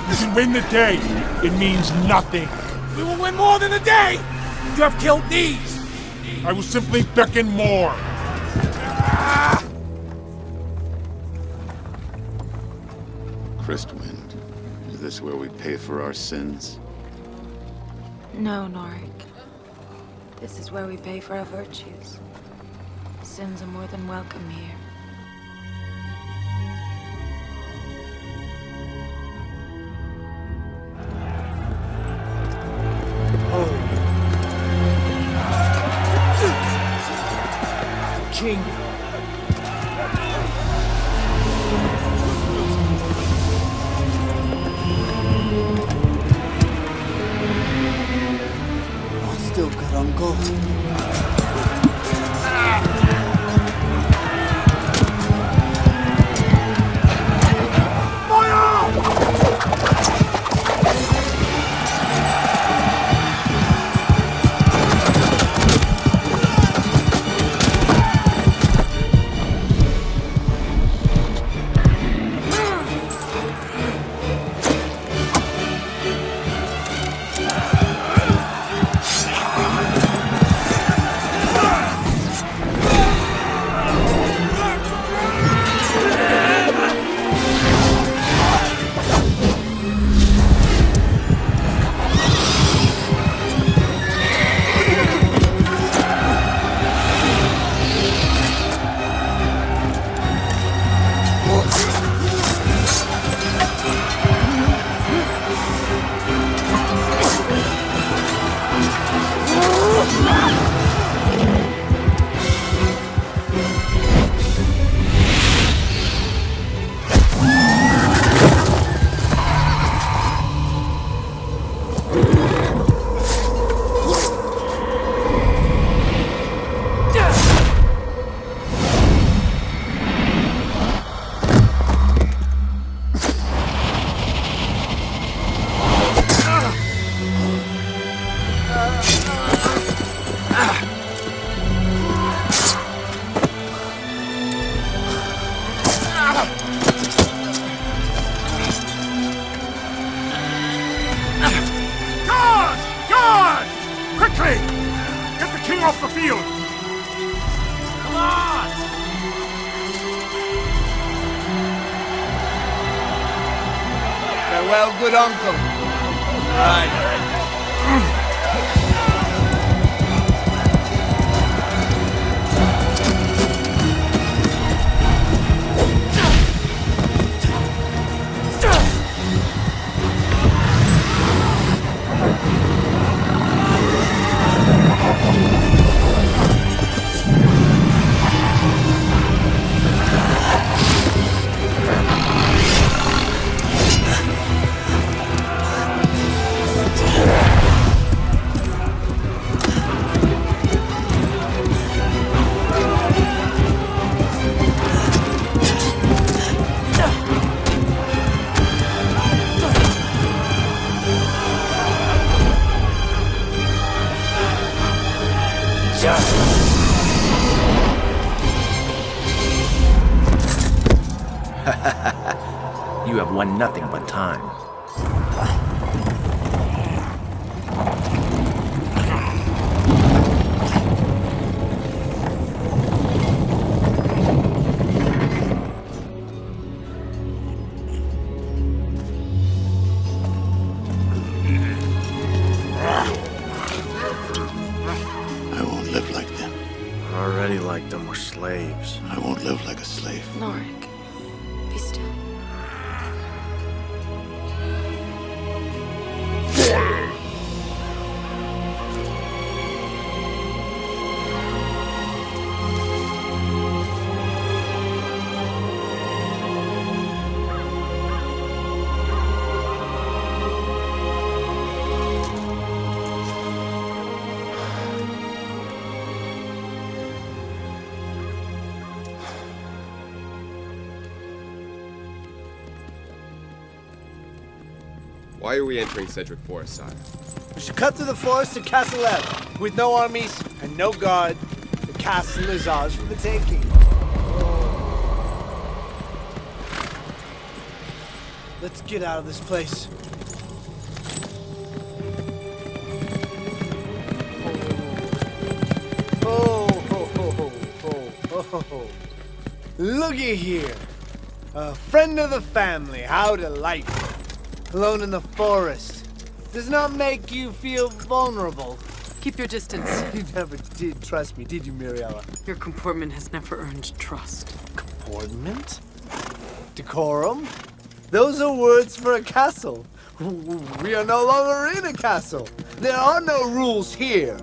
You can win the day. It means nothing. We will win more than a day! You have killed these! I will simply beckon more. Christwind, is this where we pay for our sins? No, Norik. This is where we pay for our virtues. Sins are more than welcome here. King. Still good, Uncle. off the field! Come on! Farewell, good uncle. Right. You have won nothing but time. already like them. We're slaves. I won't live like a slave. Norik, be still. Why are we entering Cedric Forest, sire? We should cut through the forest to Castle Ebb. With no armies and no guard, the castle is ours for the taking. Let's get out of this place. Oh. Looky here. A friend of the family, how delightful. Alone in the forest. Does not make you feel vulnerable. Keep your distance. You never did trust me, did you, Miriella? Your comportment has never earned trust. Comportment? Decorum? Those are words for a castle. We are no longer in a castle. There are no rules here.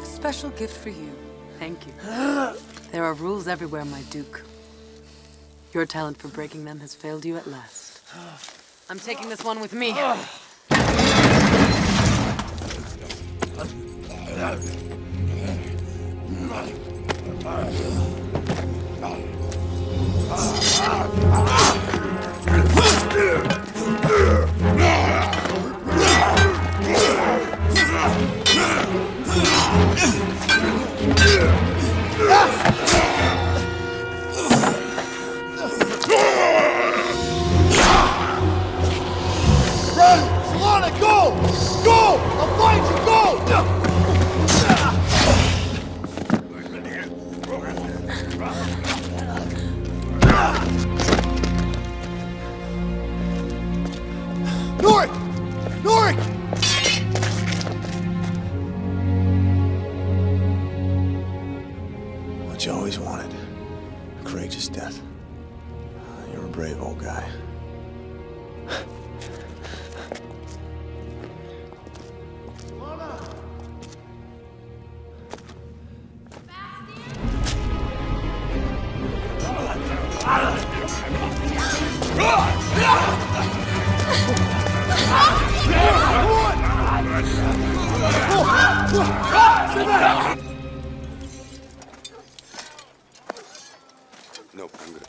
Special gift for you. Thank you. There are rules everywhere, my Duke. Your talent for breaking them has failed you at last. I'm taking this one with me. What you always wanted. A courageous death. You're a brave old guy. Nope, I'm good.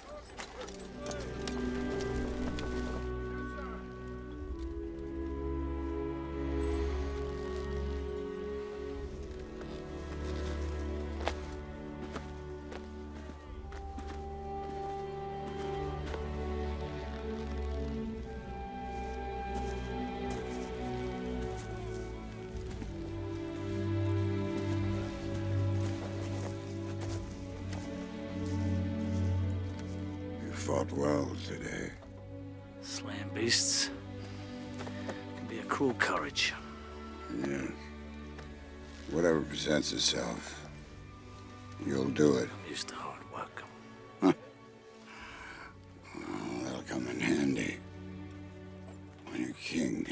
Fought well today. Slaying beasts can be a cruel courage. Whatever presents itself, you'll do it. I'm used to hard work. Well, that'll come in handy when you're king.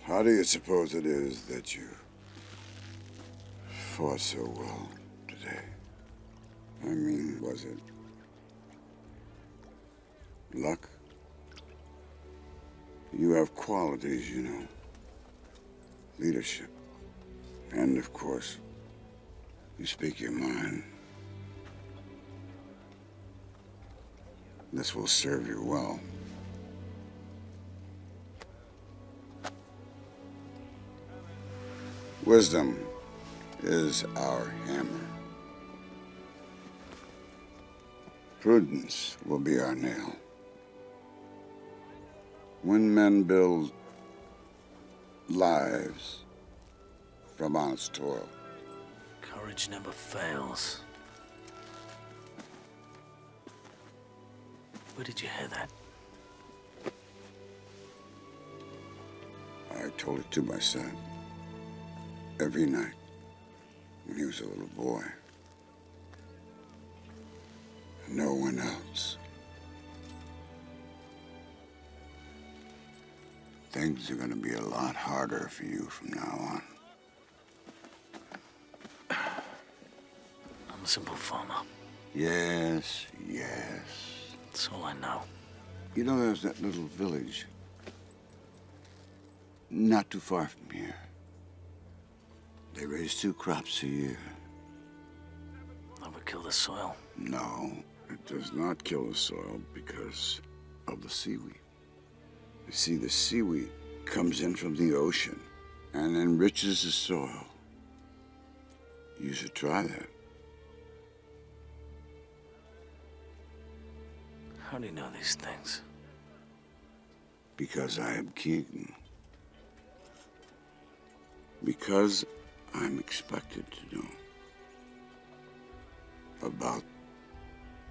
How do you suppose it is that you fought so well today? I mean, was it luck? You have qualities, you know. Leadership. And, of course, you speak your mind. This will serve you well. Wisdom is our hammer. Prudence will be our nail. When men build lives from honest toil, Courage never fails. Where did you hear that? I told it to my son every night when he was a little boy. No one else. Things are going to be a lot harder for you from now on. I'm a simple farmer. Yes, yes. That's all I know. You know, there's that little village not too far from here. They raise 2 crops a year. That would kill the soil. No, it does not kill the soil because of the seaweed. You see, the seaweed comes in from the ocean and enriches the soil. You should try that. How do you know these things? Because I am king. Because I'm expected to know about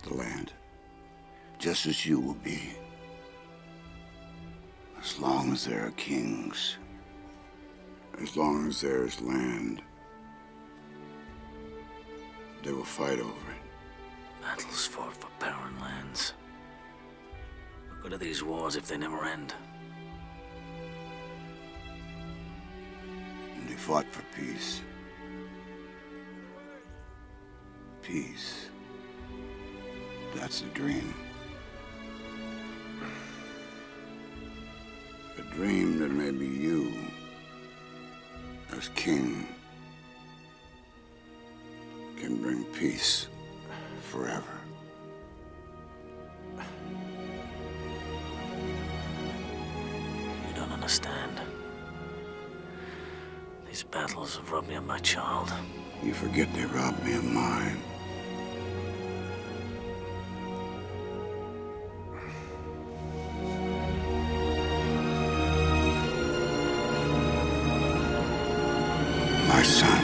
the land, just as you will be. As long as there are kings, as long as there is land, they will fight over it. Battles fought for barren lands. What good are these wars if they never end? And they fought for peace. Peace. That's the dream. A dream that maybe you, as king, can bring peace forever. You don't understand. These battles have robbed me of my child. You forget they robbed me of mine. My son.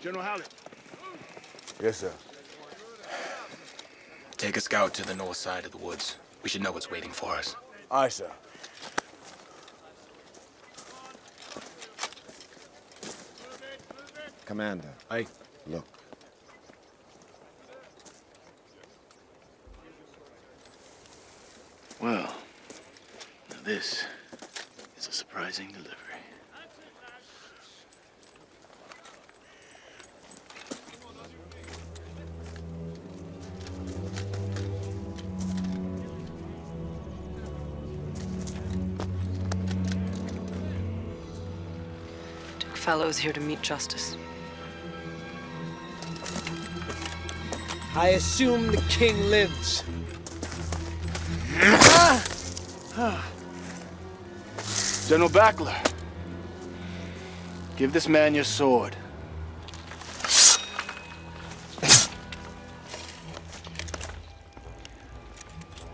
General Howlett. Yes, sir. Take a scout to the north side of the woods. We should know what's waiting for us. Aye, sir. Commander. Aye. Look. Well, now this is a surprising delivery. fellow is here to meet justice. I assume the king lives. General Backler, give this man your sword.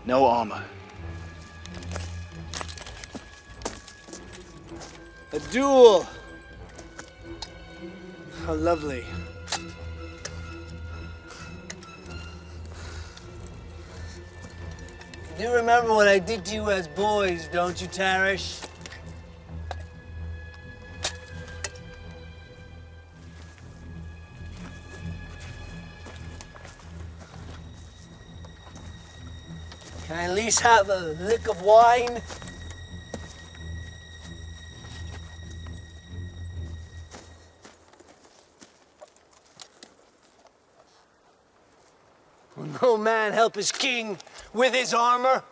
No armor. A duel. How lovely. You remember what I did to you as boys, don't you, Tarish? Can I at least have a lick of wine? Will no man help his king with his armor?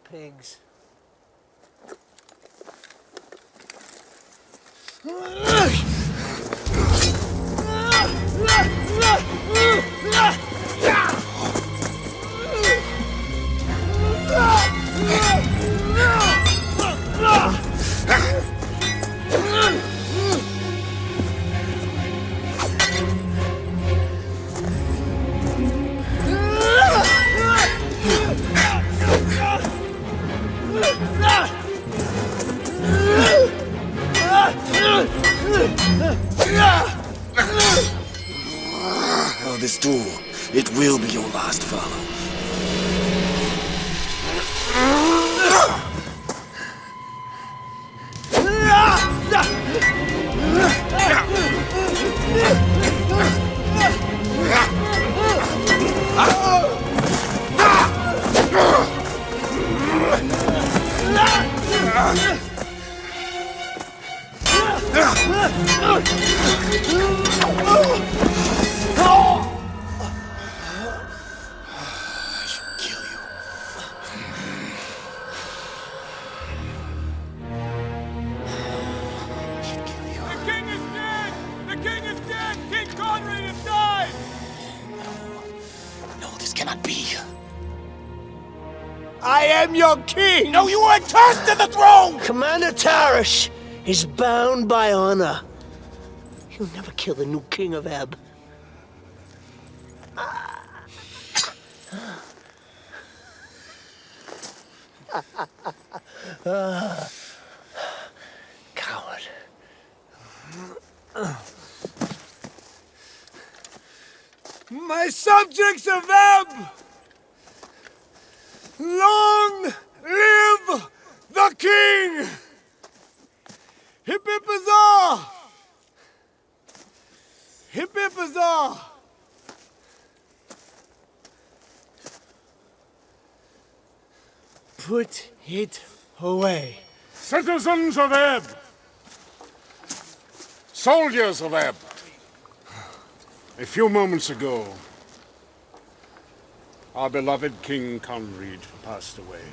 Pigs. Oh, this duel, it will be your last, follow. I am your king! No, you are cursed to the throne! Commander Tarish is bound by honor. He'll never kill the new king of Ebb. Coward. My subjects of Ebb! Long live the king! Hip hip huzzah! Hip hip huzzah! Put it away. Citizens of Ebb! Soldiers of Ebb! A few moments ago, our beloved King Conrad passed away.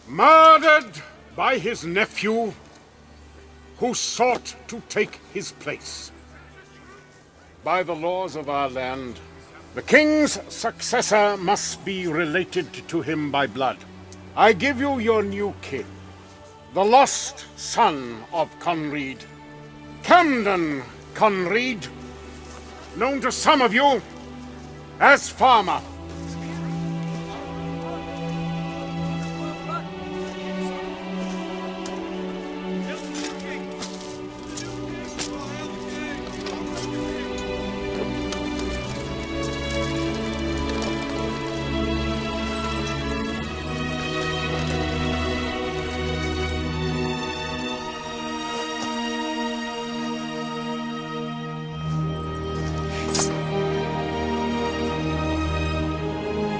Murdered by his nephew, who sought to take his place. By the laws of our land, the king's successor must be related to him by blood. I give you your new king, the lost son of Conrad, Camden Conrad, known to some of you as Farmer.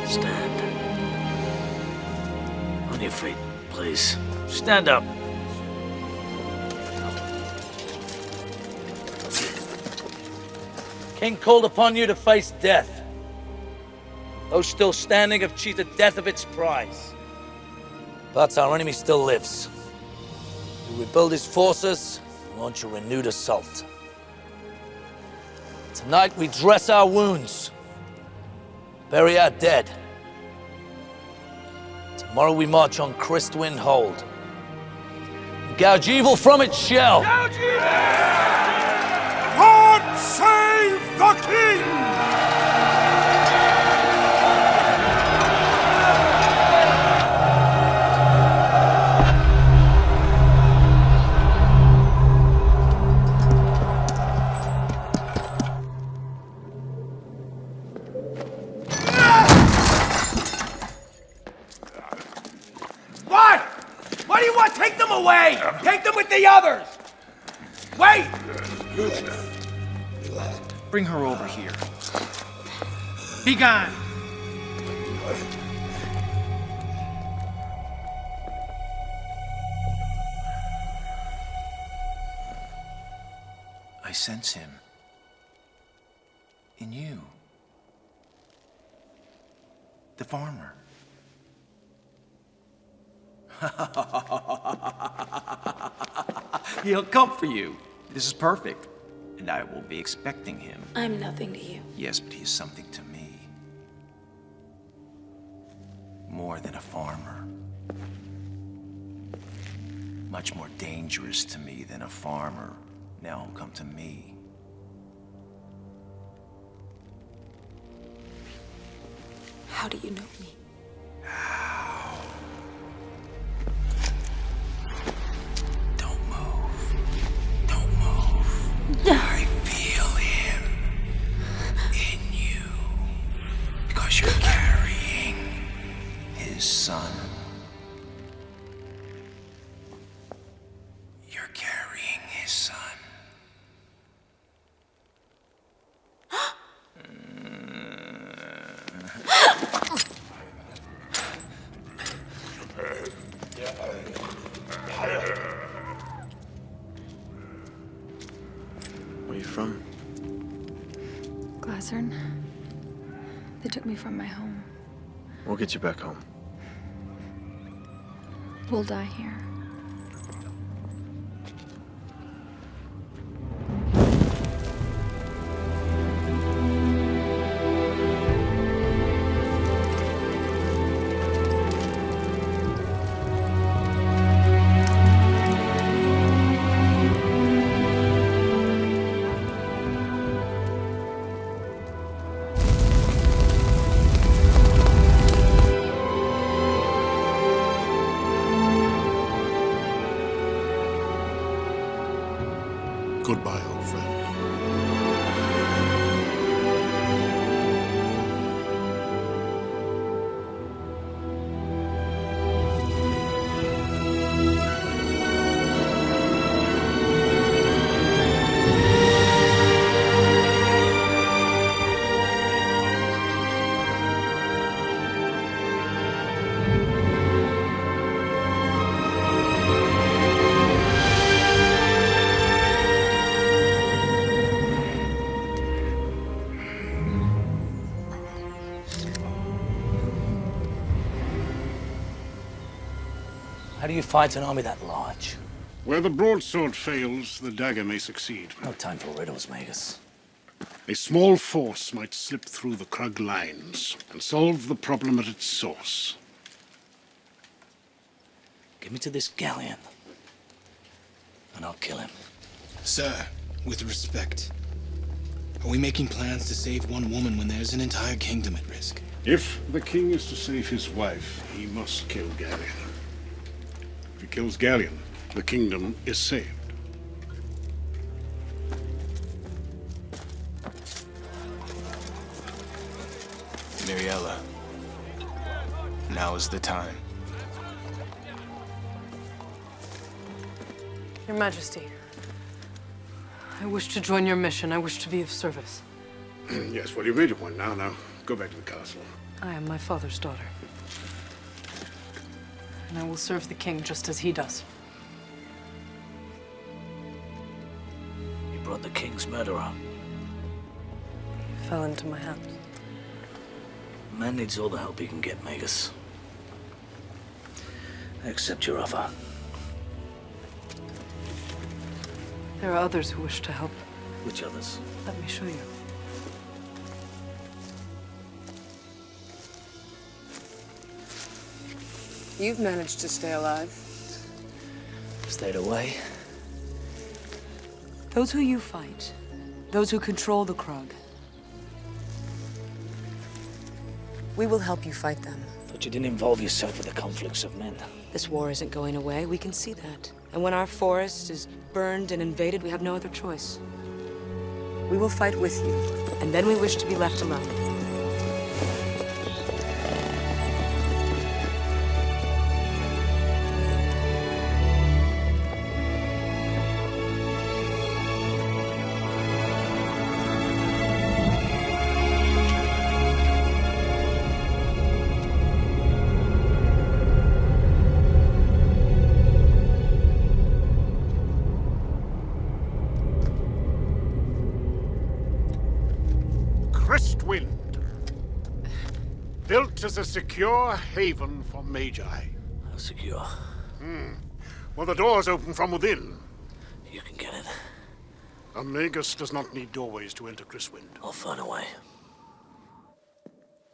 Stand. On your feet, please. Stand up. King called upon you to face death. Those still standing have cheated death of its prize. But our enemy still lives. We rebuild his forces and launch a renewed assault. Tonight we dress our wounds, bury our dead. Tomorrow we march on Christwind Hold. Gouge evil from its shell. God save the king! What? What do you want? Take them away! Take them with the others! Wait! Bring her over here. Be gone! I sense him. In you. The farmer. He'll come for you. This is perfect. And I will be expecting him. I'm nothing to you. Yes, but he is something to me. More than a farmer. Much more dangerous to me than a farmer. Now come to me. How do you know me? I feel him in you because you're carrying his son. You're carrying his son. Where you from? Glassern. They took me from my home. We'll get you back home. We'll die here. Goodbye, old friend. How do you fight an army that large? Where the broadsword fails, the dagger may succeed. No time for riddles, Magus. A small force might slip through the Krug lines and solve the problem at its source. Get me to this galleon, and I'll kill him. Sir, with respect, are we making plans to save one woman when there's an entire kingdom at risk? If the king is to save his wife, he must kill Galleon. If he kills Galleon, the kingdom is saved. Miriella, now is the time. Your Majesty, I wish to join your mission. I wish to be of service. Yes, well, you've made it one now. Now, go back to the castle. I am my father's daughter. And I will serve the king just as he does. You brought the king's murderer. He fell into my hands. Man needs all the help he can get, Magus. I accept your offer. There are others who wish to help. Which others? Let me show you. You've managed to stay alive. Stayed away. Those who you fight, those who control the Krug. We will help you fight them. But you didn't involve yourself with the conflicts of men. This war isn't going away, we can see that. And when our forest is burned and invaded, we have no other choice. We will fight with you, and then we wish to be left alone. Built as a secure haven for Magi. How secure? Well, the doors open from within. You can get it. A Magus does not need doorways to enter Christwind. I'll find a way.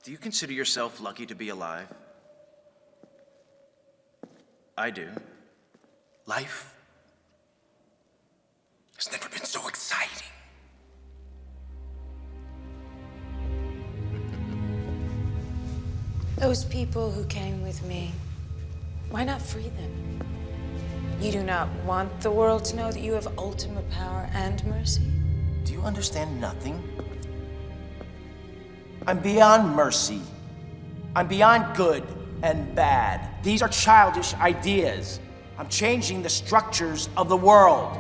Do you consider yourself lucky to be alive? I do. Life has never been so exciting. Those people who came with me, why not free them? You do not want the world to know that you have ultimate power and mercy? Do you understand nothing? I'm beyond mercy. I'm beyond good and bad. These are childish ideas. I'm changing the structures of the world.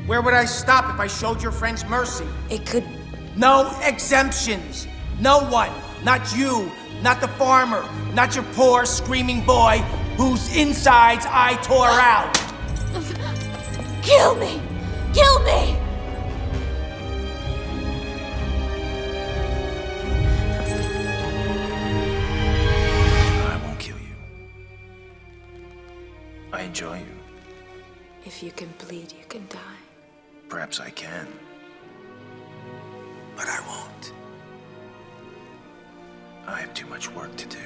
Where would I stop if I showed your friends mercy? It could... No exemptions. No one. Not you. Not the farmer. Not your poor, screaming boy whose insides I tore out. Kill me! Kill me! I won't kill you. I enjoy you. If you can bleed, you can die. Perhaps I can. But I won't. I have too much work to do.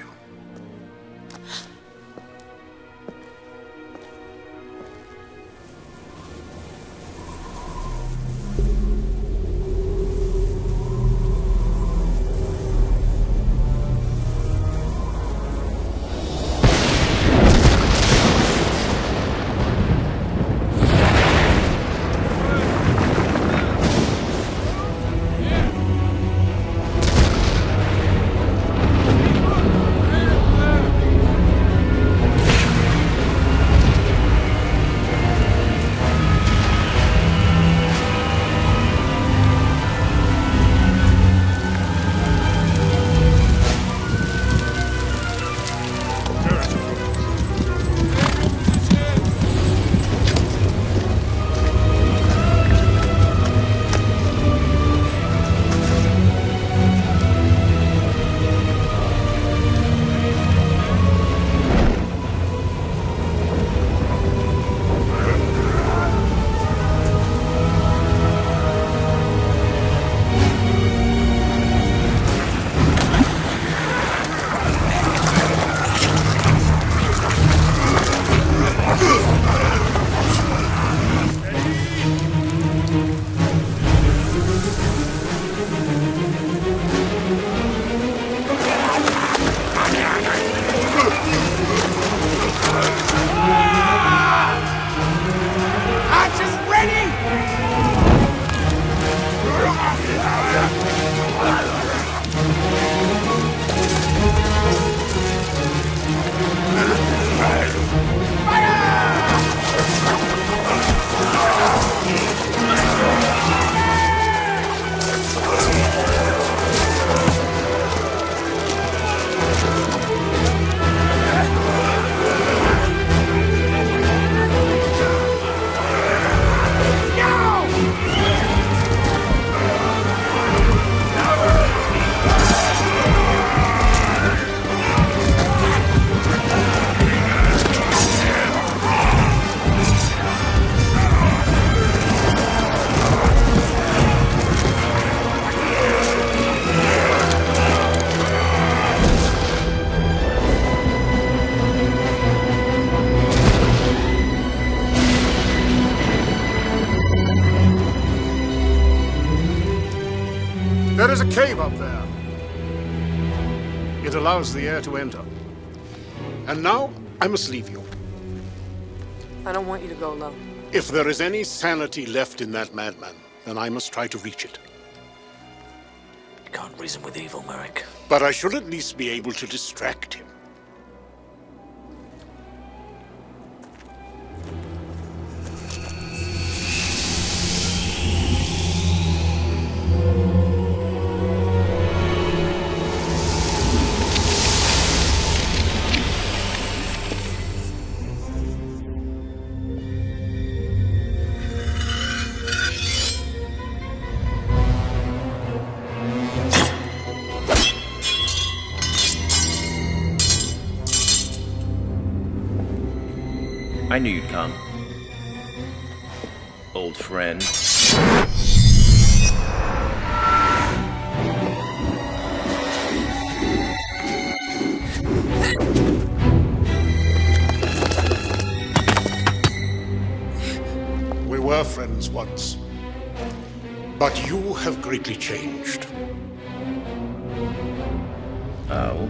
There's a cave up there. It allows the air to enter. And now, I must leave you. I don't want you to go alone. If there is any sanity left in that madman, then I must try to reach it. You can't reason with evil, Merrick. But I should at least be able to distract him. I knew you'd come. Old friend. We were friends once. But you have greatly changed. Oh?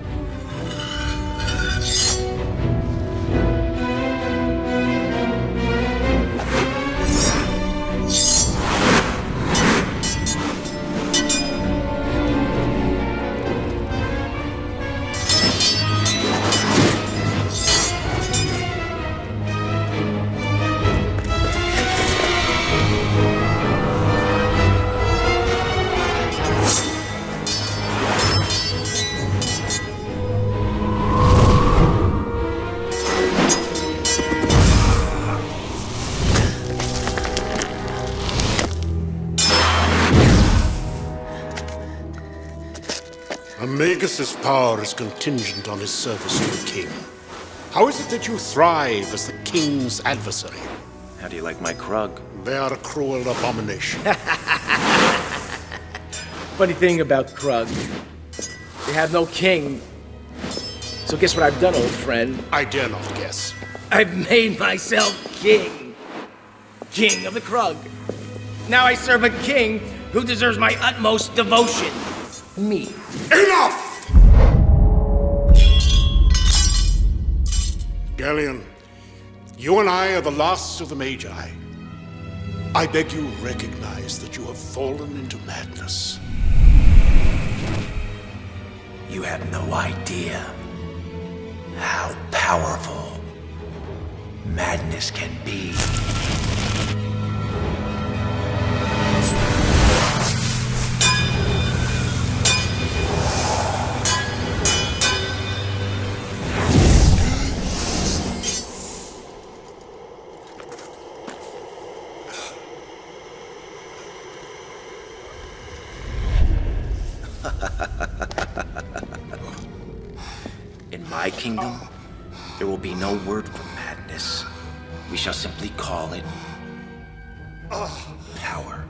Magus' power is contingent on his service to the king. How is it that you thrive as the king's adversary? How do you like my Krug? They are a cruel abomination. Funny thing about Krug, they have no king. So guess what I've done, old friend? I dare not guess. I've made myself king. King of the Krug. Now I serve a king who deserves my utmost devotion. Me. Enough! Galleon, you and I are the last of the Magi. I beg you recognize that you have fallen into madness. You have no idea how powerful madness can be. In my kingdom, there will be no word for madness. We shall simply call it power.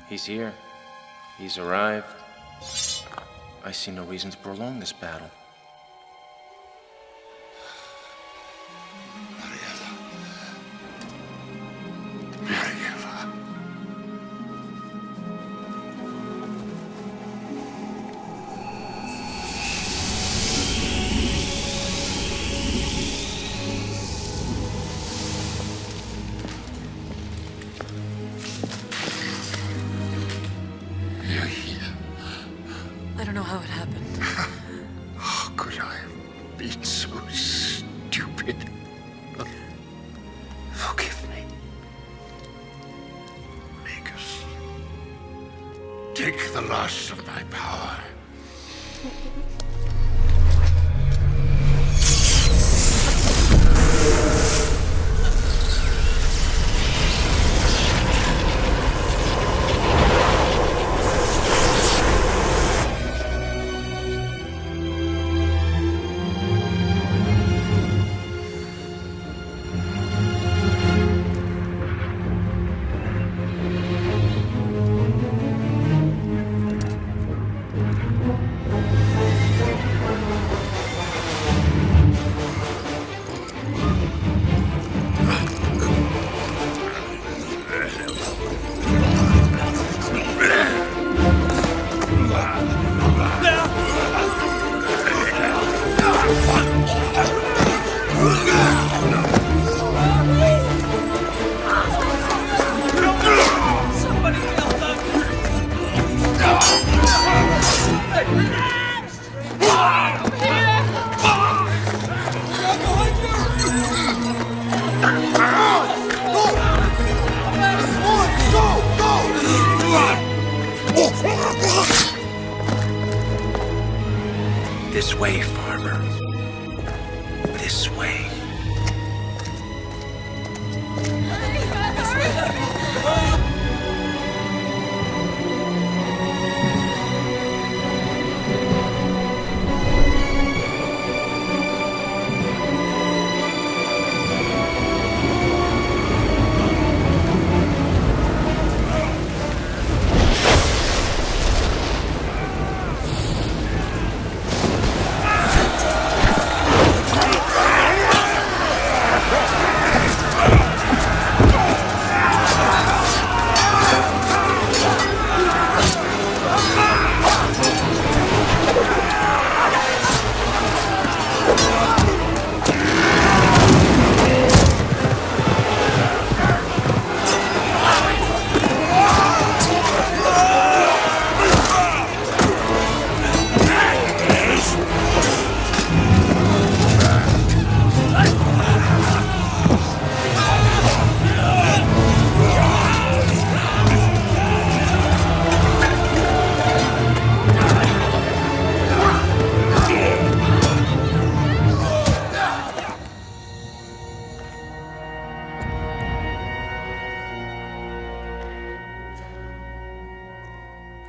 He's here. He's arrived. I see no reason to prolong this battle. I don't know how it happened. How could I have been so stupid? Forgive me. Take the last of my power. This way, farmer. This way.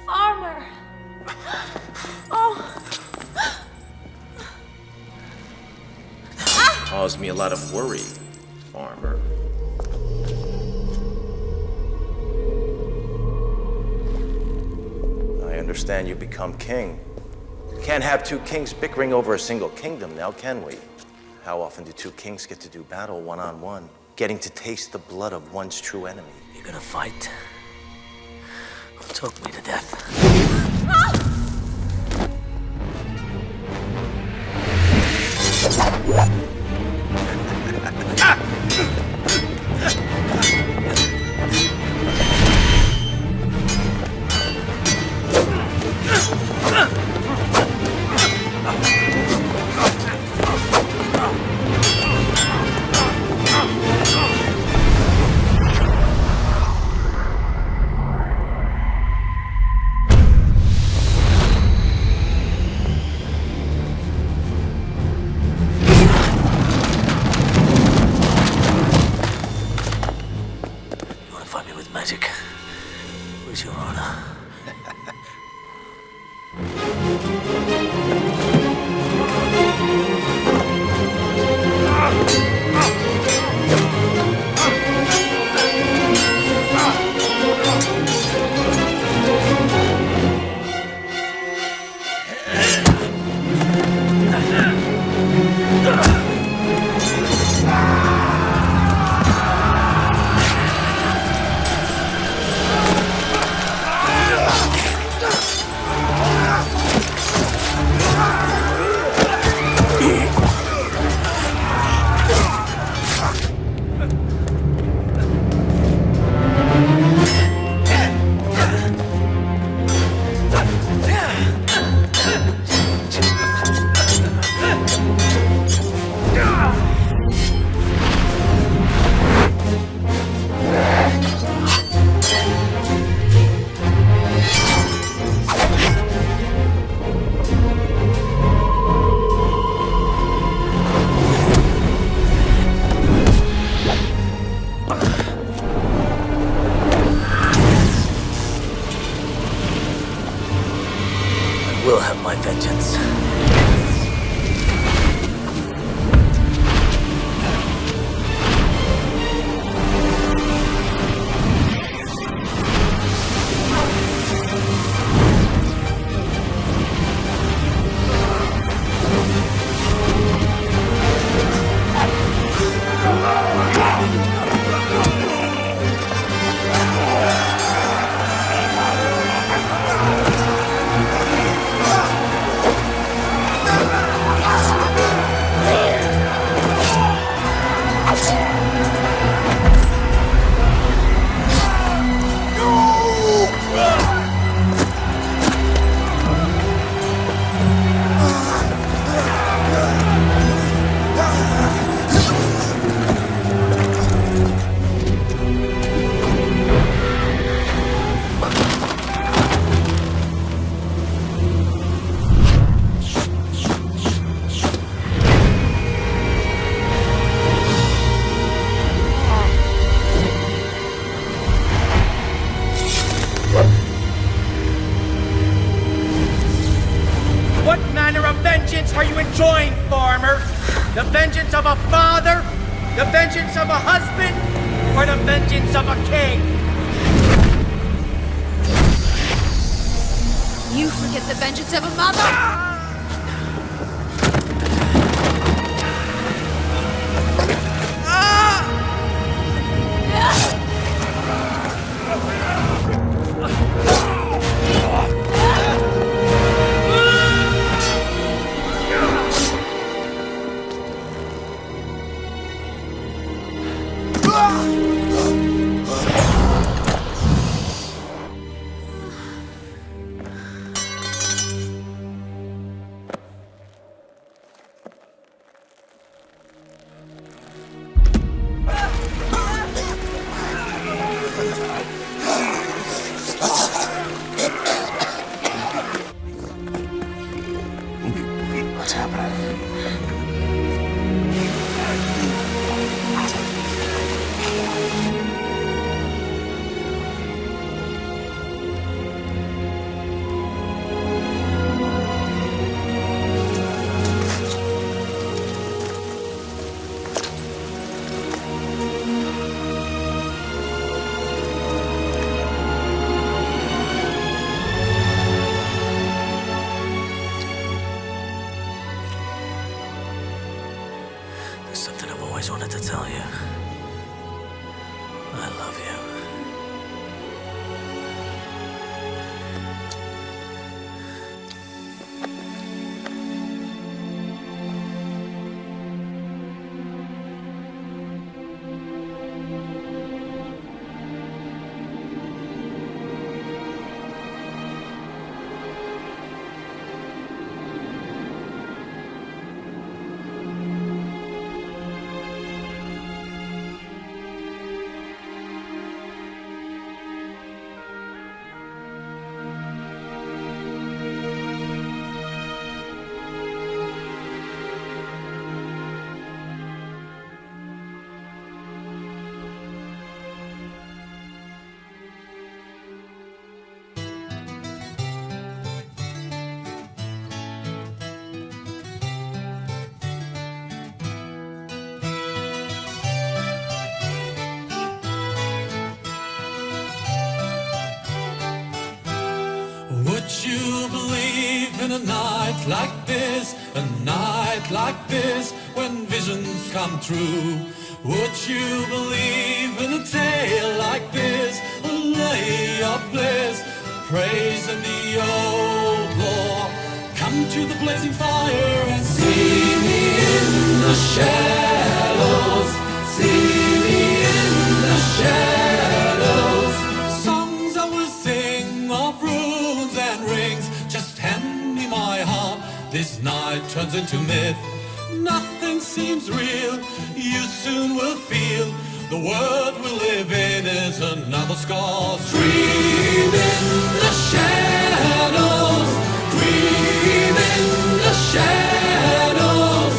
Farmer! Oh! Caused me a lot of worry, farmer. I understand you become king. Can't have two kings bickering over a single kingdom now, can we? How often do two kings get to do battle one-on-one, getting to taste the blood of one's true enemy? You're gonna fight? Choke me to death. Magic. Where's your honor? have my vengeance. What manner of vengeance are you enjoying, farmer? The vengeance of a father? The vengeance of a husband? Or the vengeance of a king? You forget the vengeance of a mother? What's happening? There's something I've always wanted to tell you. I love you. Would you believe in a night like this, a night like this, when visions come true? Would you believe in a tale like this, a lay of bliss, praising the old law? Come to the blazing fire and see me in the shadows, see me in the shadows. Songs I will sing of runes and rings, just hand me my heart, this night turns into myth. Nothing seems real, you soon will feel the world we live in is another scar's dream in the shadows, dream in the shadows.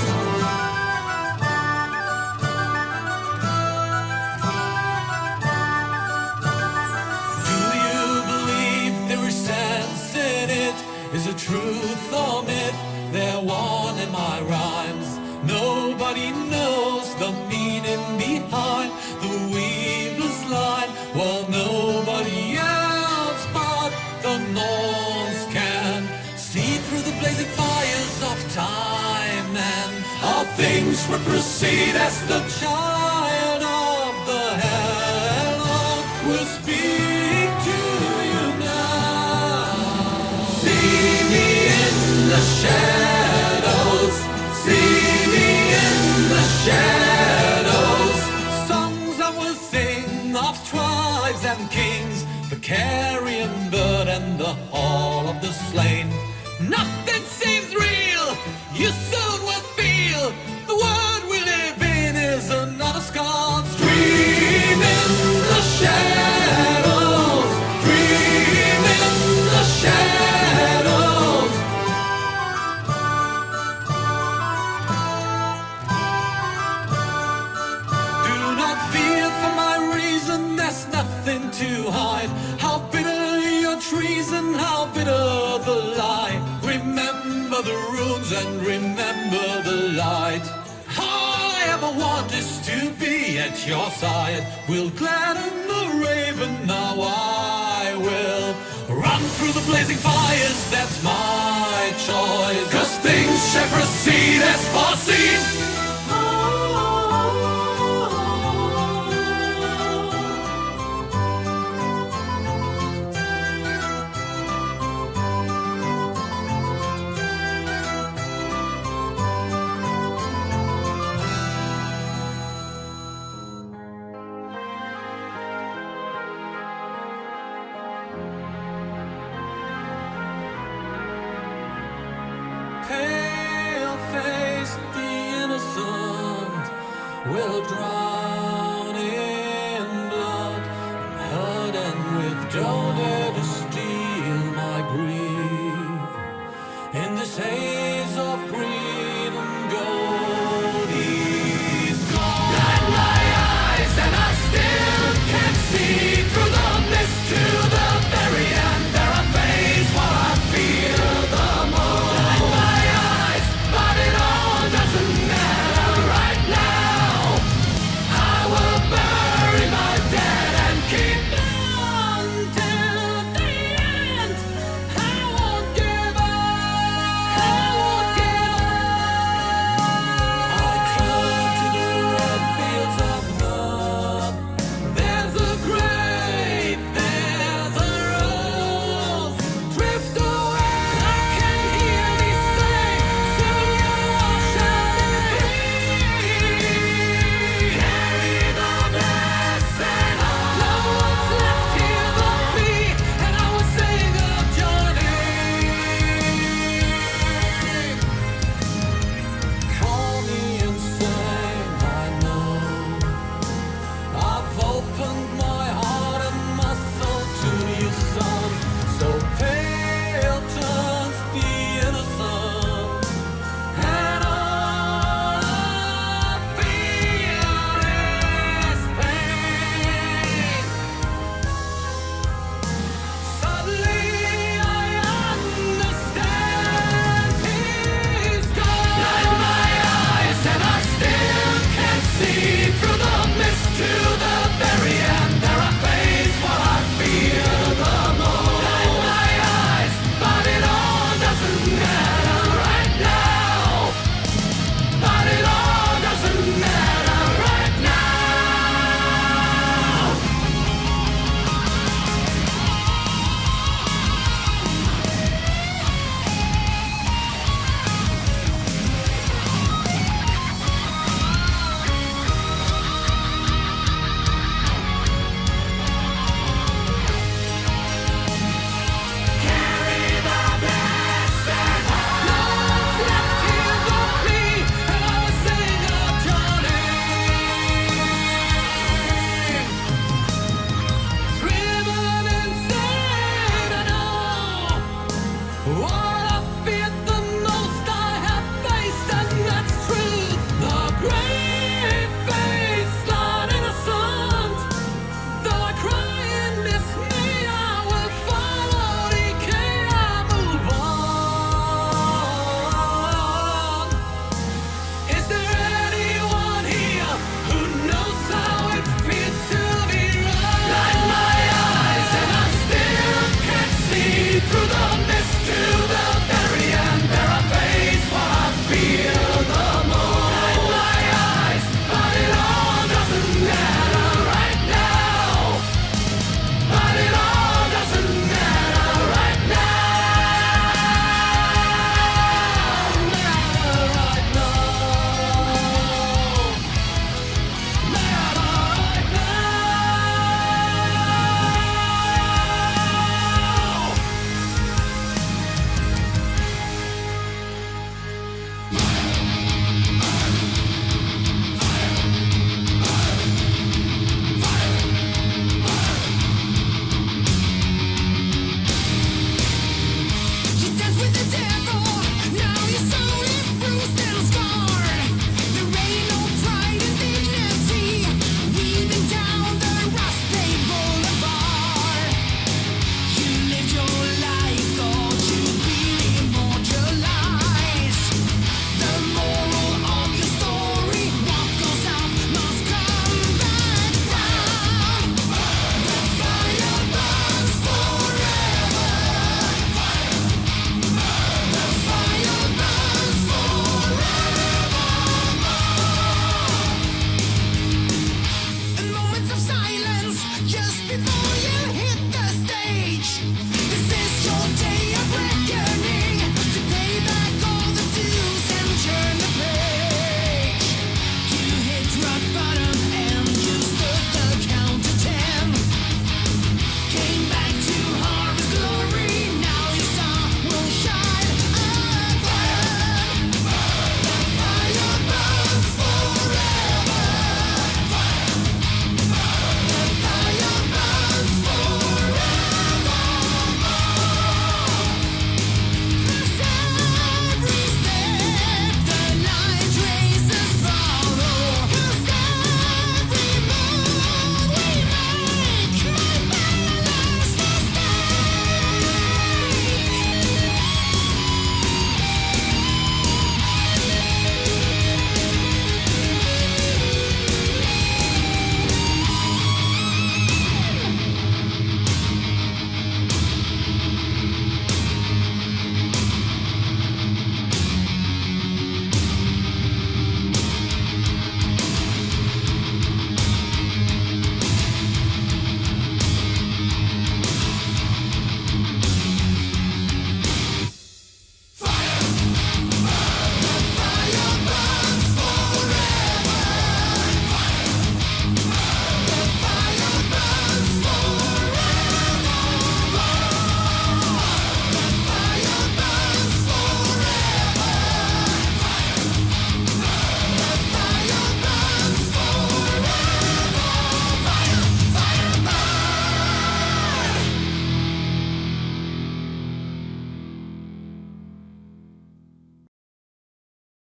Do you believe there is sense in it? Is it truth or myth, they're one in my rhymes. Nobody knows the meaning behind the weaver's line. Well, nobody else but the Norns can see through the blazing fires of time, and all things will proceed as the child of the Hell will speak to you now. See me in the shadows, see me in the shadows. Songs I will sing of tribes and kings, the carrion bird and the hall of the slain. Nothing seems real, you soon will feel the world we live in is another Scots dream in the shadows, dream in the shadows. Do not fear for my reason, there's nothing to hide. How bitter your treason, how bitter the lie. Remember the runes and remember the light. All I ever want is to be at your side. We'll gladden the raven, now I will run through the blazing fires, that's my choice. 'Cause things shall proceed as foreseen. Pale-faced, the innocent will drown in blood, hurt and with don't